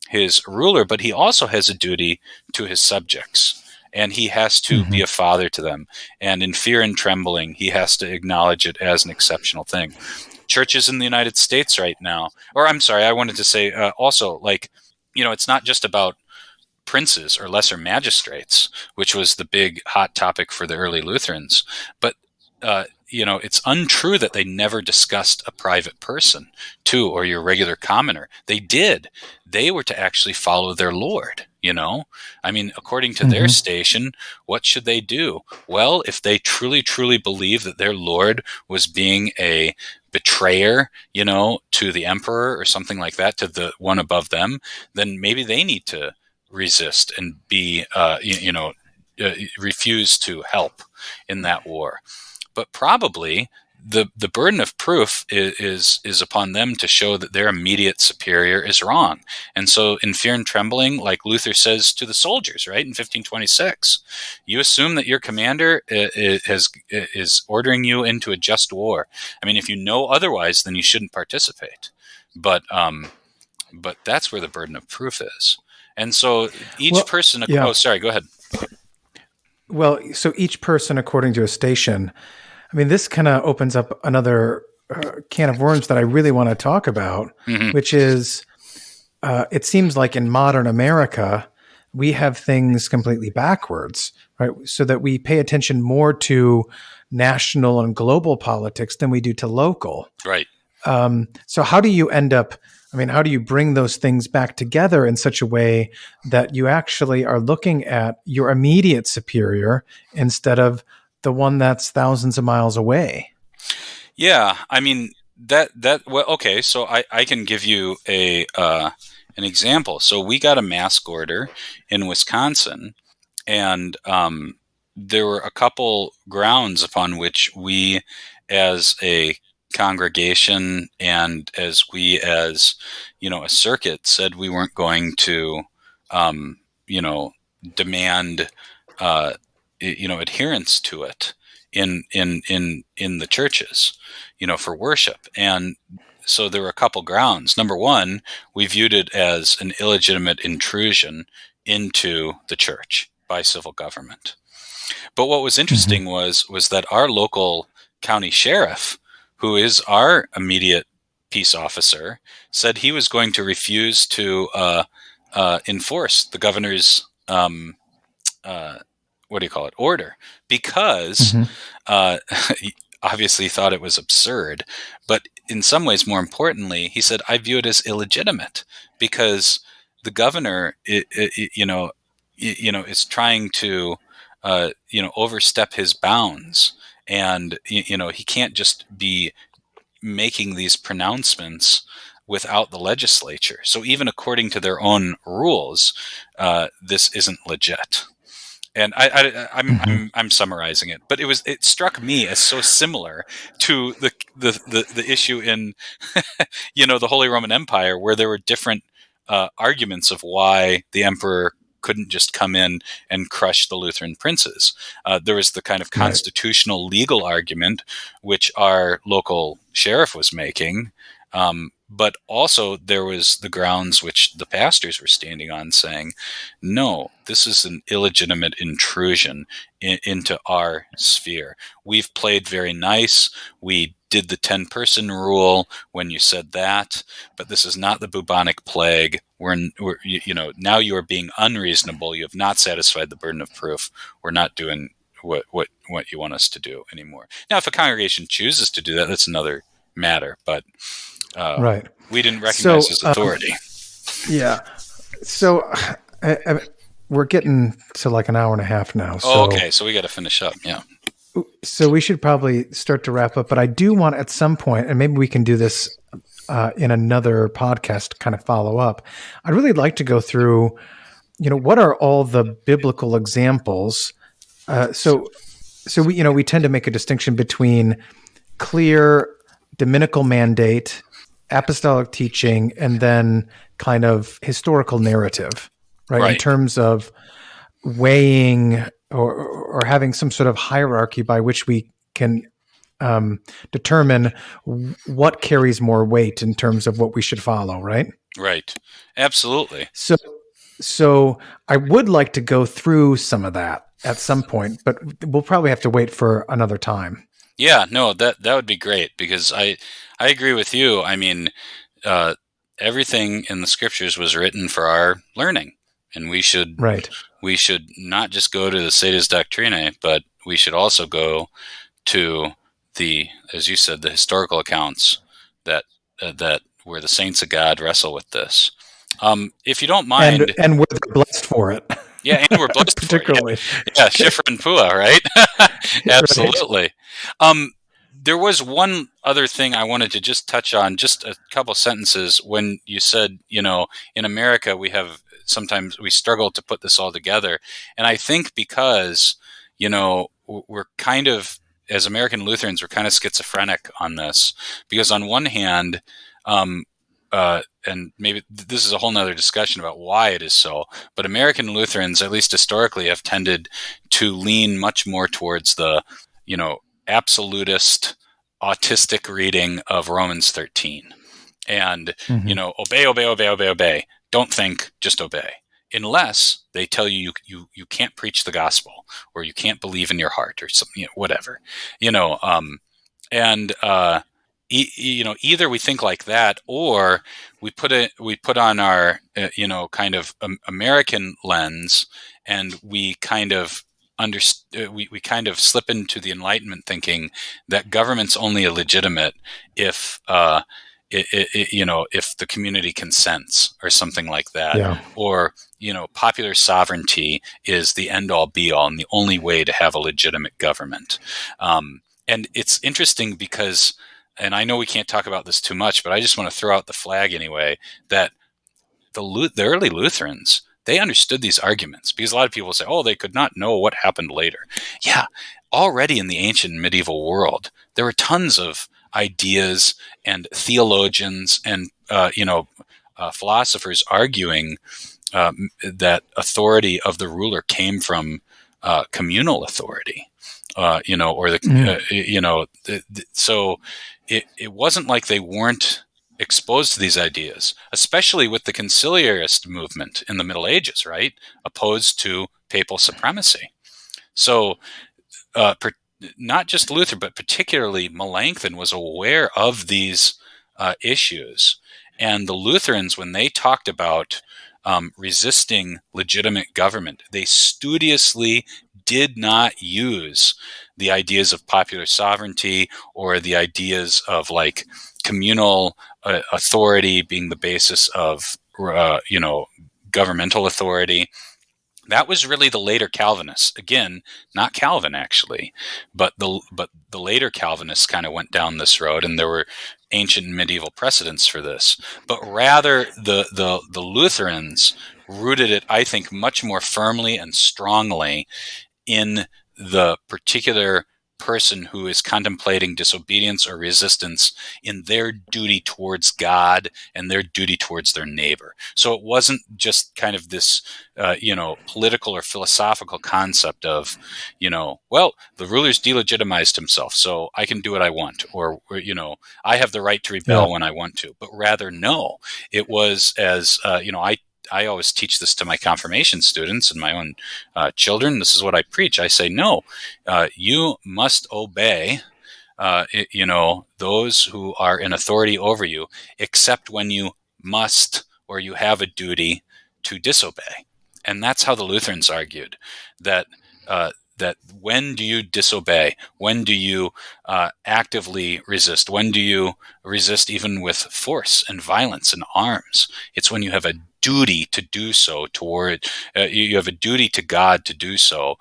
his ruler, but he also has a duty to his subjects. And he has to be a father to them. And in fear and trembling, he has to acknowledge it as an exceptional thing. Churches in the United States right now, or I'm sorry, I wanted to say also, it's not just about princes or lesser magistrates, which was the big hot topic for the early Lutherans, but it's untrue that they never discussed a private person too, or your regular commoner. They did. They were to actually follow their Lord. According to their station, what should they do? Well, if they truly believe that their Lord was being a betrayer, to the emperor or something like that, to the one above them, then maybe they need to resist and be, refuse to help in that war. But probably the burden of proof is upon them to show that their immediate superior is wrong. And so in fear and trembling, like Luther says to the soldiers, right, in 1526, you assume that your commander is ordering you into a just war. If you know otherwise, then you shouldn't participate. But that's where the burden of proof is. And so each person... Oh, sorry, go ahead. Well, so each person according to a station. This kind of opens up another can of worms that I really want to talk about, which is, it seems like in modern America, we have things completely backwards, right? So that we pay attention more to national and global politics than we do to local. Right. So how do you end up, I mean, how do you bring those things back together in such a way that you actually are looking at your immediate superior instead of the one that's thousands of miles away? Yeah, I mean well, okay. So I can give you an example. So we got a mask order in Wisconsin, and there were a couple grounds upon which we, as a congregation, and as we as a circuit, said we weren't going to um, you know demand adherence to it in the churches, for worship. And so there were a couple grounds. Number one, we viewed it as an illegitimate intrusion into the church by civil government. But what was interesting was that our local county sheriff, who is our immediate peace officer, said he was going to refuse to enforce the governor's order, because he obviously thought it was absurd. But in some ways, more importantly, he said, I view it as illegitimate because the governor, is trying to, overstep his bounds, and he can't just be making these pronouncements without the legislature. So even according to their own rules, this isn't legit. And I'm summarizing it, but it struck me as so similar to the issue in the Holy Roman Empire, where there were different arguments of why the emperor couldn't just come in and crush the Lutheran princes. There was the kind of constitutional legal argument, which our local sheriff was making. But also there was the grounds which the pastors were standing on, saying, no, this is an illegitimate intrusion into our sphere. We've played very nice. We did the 10-person rule when you said that, but this is not the bubonic plague. Now you are being unreasonable. You have not satisfied the burden of proof. We're not doing what you want us to do anymore. Now, if a congregation chooses to do that, that's another matter, but we didn't recognize his authority. So we're getting to like an hour and a half now. So, okay. So we got to finish up. Yeah. So we should probably start to wrap up, but I do want at some point, and maybe we can do this in another podcast to kind of follow up. I'd really like to go through, what are all the biblical examples? So we tend to make a distinction between clear dominical mandate, apostolic teaching, and then kind of historical narrative, right? In terms of weighing or having some sort of hierarchy by which we can determine what carries more weight in terms of what we should follow, right? Right. Absolutely. So I would like to go through some of that at some point, but we'll probably have to wait for another time. Yeah, no, that would be great, because I agree with you. I mean, everything in the scriptures was written for our learning, and we should not just go to the Sedes Doctrinae, but we should also go to as you said, the historical accounts that where the saints of God wrestle with this. If you don't mind, and we're blessed for it. Yeah, and we're blessed particularly. For it. Yeah, Schiffer and Pua, right? Absolutely. Right. There was one other thing I wanted to just touch on, just a couple sentences, when you said, in America sometimes we struggle to put this all together. And I think because, we're kind of, as American Lutherans, we're kind of schizophrenic on this, because on one hand, and maybe this is a whole nother discussion about why it is so, but American Lutherans, at least historically, have tended to lean much more towards the, absolutist, autistic reading of Romans 13. And, obey, obey, obey, obey, obey. Don't think, just obey. Unless they tell you can't preach the gospel, or you can't believe in your heart, or something, whatever. Either we think like that, or we put on our kind of American lens, and we kind of we kind of slip into the Enlightenment thinking that government's only legitimate if if the community consents or something like that, Yeah. or popular sovereignty is the end all be all and the only way to have a legitimate government. And it's interesting because, and I know we can't talk about this too much, but I just want to throw out the flag anyway, that the early Lutherans, they understood these arguments, because a lot of people say, oh, they could not know what happened later. Yeah, already in the ancient medieval world, there were tons of ideas and theologians and philosophers arguing that authority of the ruler came from communal authority, so it wasn't like they weren't exposed to these ideas, especially with the conciliarist movement in the Middle Ages, right? Opposed to papal supremacy. So not just Luther, but particularly Melanchthon was aware of these issues. And the Lutherans, when they talked about resisting legitimate government, they studiously did not use the ideas of popular sovereignty or the ideas of like communal authority being the basis of governmental authority. That was really the later Calvinists. Again, not Calvin actually, but the later Calvinists kind of went down this road, and there were ancient and medieval precedents for this. But rather, the Lutherans rooted it, I think, much more firmly and strongly in the particular person who is contemplating disobedience or resistance in their duty towards God and their duty towards their neighbor. So it wasn't just kind of this, political or philosophical concept of, well, the ruler's delegitimized himself, so I can do what I want, or I have the right to rebel when I want to. But rather, no, it was as, I always teach this to my confirmation students and my own children. This is what I preach. I say, no, you must obey, those who are in authority over you, except when you must or you have a duty to disobey. And that's how the Lutherans argued, that when do you disobey? When do you actively resist? When do you resist even with force and violence and arms? It's when you have a duty to do so you have a duty to God to do so,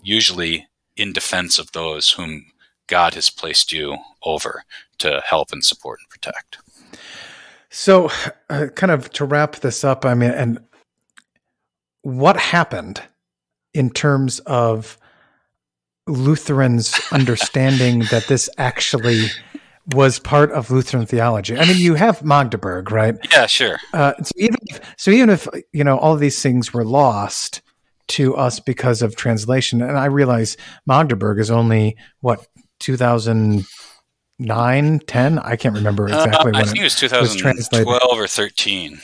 usually in defense of those whom God has placed you over to help and support and protect. So kind of to wrap this up, I mean, and what happened in terms of Lutherans understanding that this actually was part of Lutheran theology? I mean, you have Magdeburg, right? Yeah, sure. So even if all of these things were lost to us because of translation, and I realize Magdeburg is only 2009, 10? I can't remember exactly when. I think it was 2012 or 13.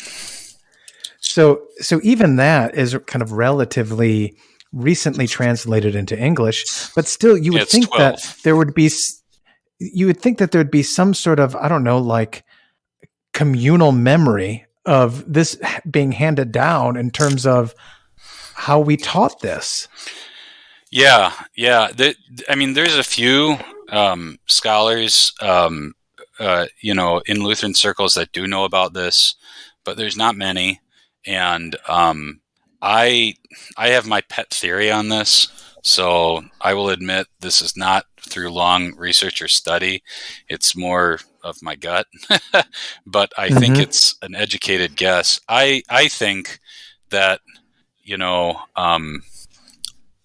So even that is kind of relatively recently translated into English, but still, you would think 12. that there would be. You would think that there'd be some sort of, I don't know, like communal memory of this being handed down in terms of how we taught this. Yeah. There's a few scholars, in Lutheran circles that do know about this, but there's not many. And I have my pet theory on this. So I will admit this is not through long research or study. It's more of my gut, but I think it's an educated guess. I think that,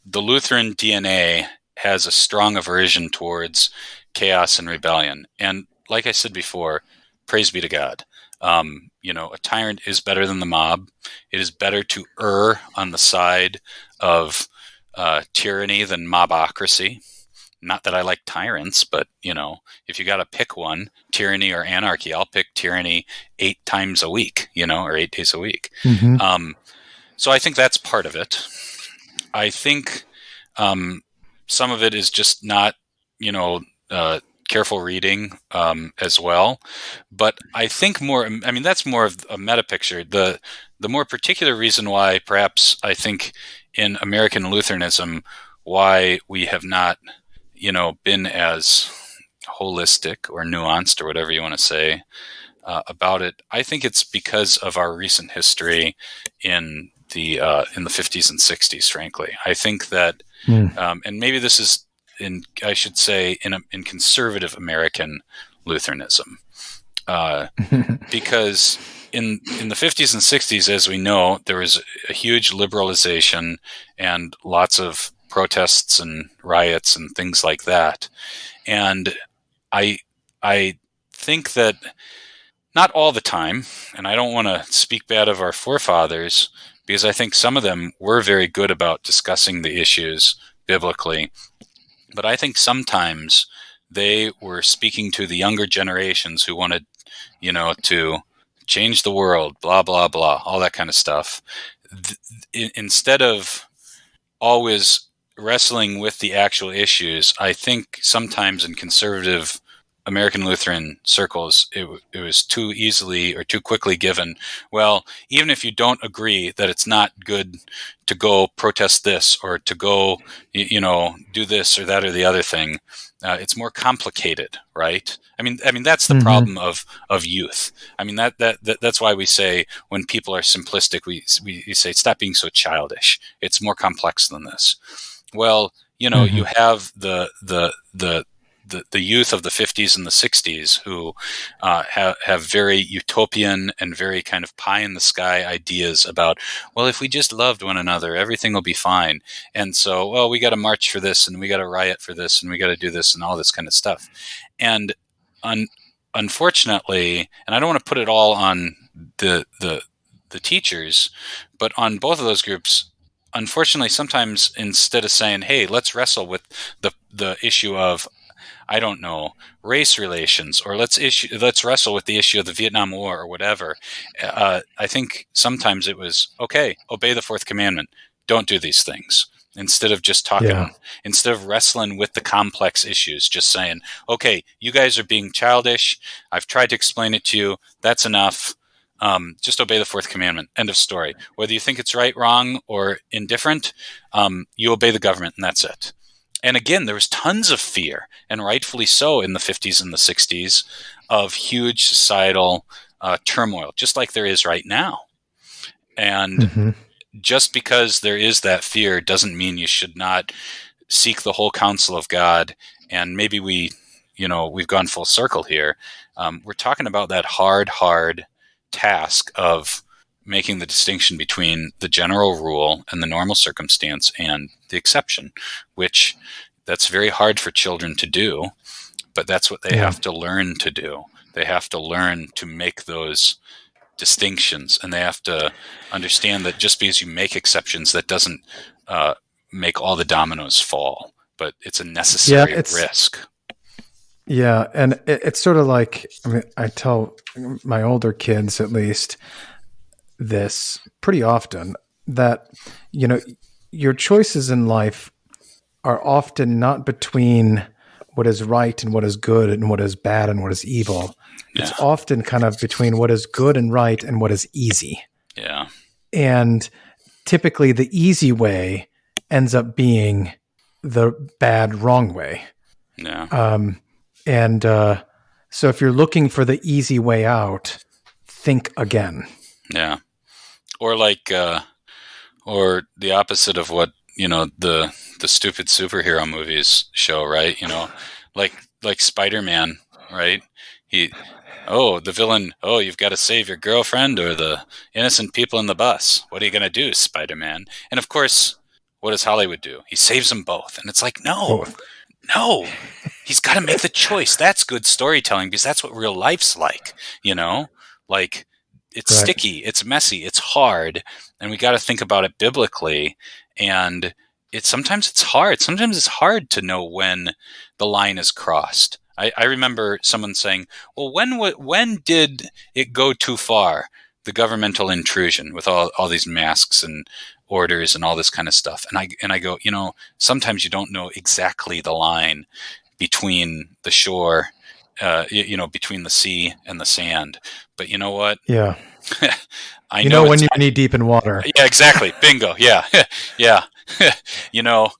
the Lutheran DNA has a strong aversion towards chaos and rebellion. And like I said before, praise be to God. A tyrant is better than the mob. It is better to err on the side of tyranny than mobocracy. Not that I like tyrants, but if you got to pick one, tyranny or anarchy, I'll pick tyranny 8 times a week, or 8 days a week. So I think that's part of it. I think some of it is just not, careful reading as well. But I think that's more of a meta picture. The more particular reason why perhaps I think in American Lutheranism, why we have not, been as holistic or nuanced or whatever you want to say about it. I think it's because of our recent history in the 50s and 60s. Frankly, I think that, and maybe this is in conservative American Lutheranism, because in the 50s and 60s, as we know, there was a huge liberalization and lots of protests and riots and things like that. And I think that not all the time, and I don't want to speak bad of our forefathers, because I think some of them were very good about discussing the issues biblically, but I think sometimes they were speaking to the younger generations who wanted, to change the world, blah, blah, blah, all that kind of stuff. Instead of always wrestling with the actual issues, I think sometimes in conservative American Lutheran circles, it was too easily or too quickly given, well, even if you don't agree that it's not good to go protest this or to go, do this or that or the other thing, it's more complicated, right? I mean that's the problem of youth. I mean that's why we say when people are simplistic, we say stop being so childish. It's more complex than this. Well, you have the youth of the 50s and the 60s who have very utopian and very kind of pie in the sky ideas about, well, if we just loved one another, everything will be fine. And so, well, we got to march for this and we got to riot for this and we got to do this and all this kind of stuff. And unfortunately, and I don't want to put it all on the teachers, but on both of those groups, unfortunately, sometimes instead of saying, hey, let's wrestle with the issue of, I don't know, race relations, or let's wrestle with the issue of the Vietnam War or whatever. I think sometimes it was, okay, obey the fourth commandment. Don't do these things. Instead of just talking, instead of wrestling with the complex issues, just saying, okay, you guys are being childish. I've tried to explain it to you. That's enough. Just obey the fourth commandment. End of story. Whether you think it's right, wrong, or indifferent, you obey the government and that's it. And again, there was tons of fear, and rightfully so in the 50s and the 60s, of huge societal turmoil, just like there is right now. And just because there is that fear doesn't mean you should not seek the whole counsel of God. And maybe we've gone full circle here. We're talking about that hard task of making the distinction between the general rule and the normal circumstance and the exception, which that's very hard for children to do, but that's what they have to learn to do. They have to learn to make those distinctions, and they have to understand that just because you make exceptions, that doesn't make all the dominoes fall, but it's a necessary risk. Yeah, and it's sort of like, I tell my older kids, at least, this pretty often, that your choices in life are often not between what is right and what is good and what is bad and what is evil. It's often kind of between what is good and right and what is easy. Yeah. And typically the easy way ends up being the bad, wrong way. Yeah. So if you're looking for the easy way out, think again. Yeah. Or or the opposite of what, the stupid superhero movies show, right? Like Spider-Man, right? The villain, you've got to save your girlfriend or the innocent people in the bus. What are you going to do, Spider-Man? And of course, what does Hollywood do? He saves them both. And it's like, no, he's got to make the choice. That's good storytelling because that's what real life's like, like it's sticky, it's messy, it's hard. And we got to think about it biblically. And sometimes it's hard. Sometimes it's hard to know when the line is crossed. I remember someone saying, well, when did it go too far, the governmental intrusion with all these masks and orders and all this kind of stuff? And I go, sometimes you don't know exactly the line between the shore, between the sea and the sand. But you know what? Yeah. I know when you're knee deep in water. Yeah, exactly. Bingo. Yeah. Yeah. you know,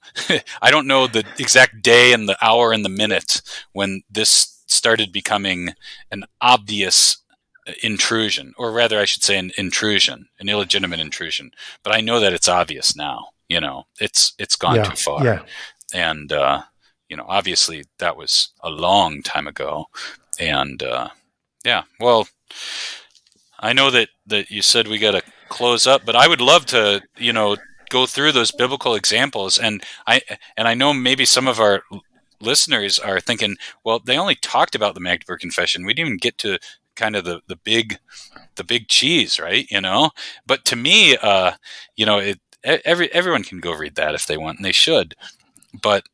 I don't know the exact day and the hour and the minute when this started becoming an obvious intrusion, or rather, I should say, an intrusion, an illegitimate intrusion. But I know that it's obvious now. It's gone too far, and obviously that was a long time ago, and well, I know that you said we got to close up, but I would love to, go through those biblical examples, and I know maybe some of our listeners are thinking, well, they only talked about the Magdeburg Confession. We didn't even get to kind of the big cheese, right? But to me, everyone can go read that if they want, and they should. But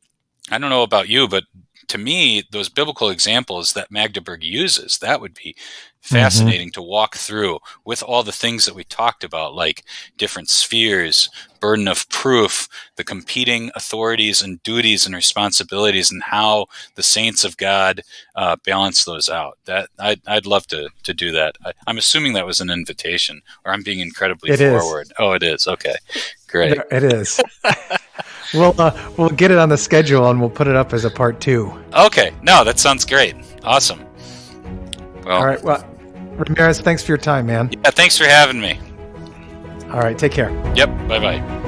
I don't know about you, but to me, those biblical examples that Magdeburg uses, that would be fascinating to walk through with all the things that we talked about, like different spheres, burden of proof, the competing authorities and duties and responsibilities, and how the saints of God balance those out. That I'd love to do that. I'm assuming that was an invitation, or I'm being incredibly forward. Oh, it is. Okay, great. It is. We'll get it on the schedule and we'll put it up as a part 2. Okay. No, that sounds great. Awesome. Well, all right. Well, Ramirez, thanks for your time, man. Yeah, thanks for having me. All right. Take care. Yep. Bye-bye.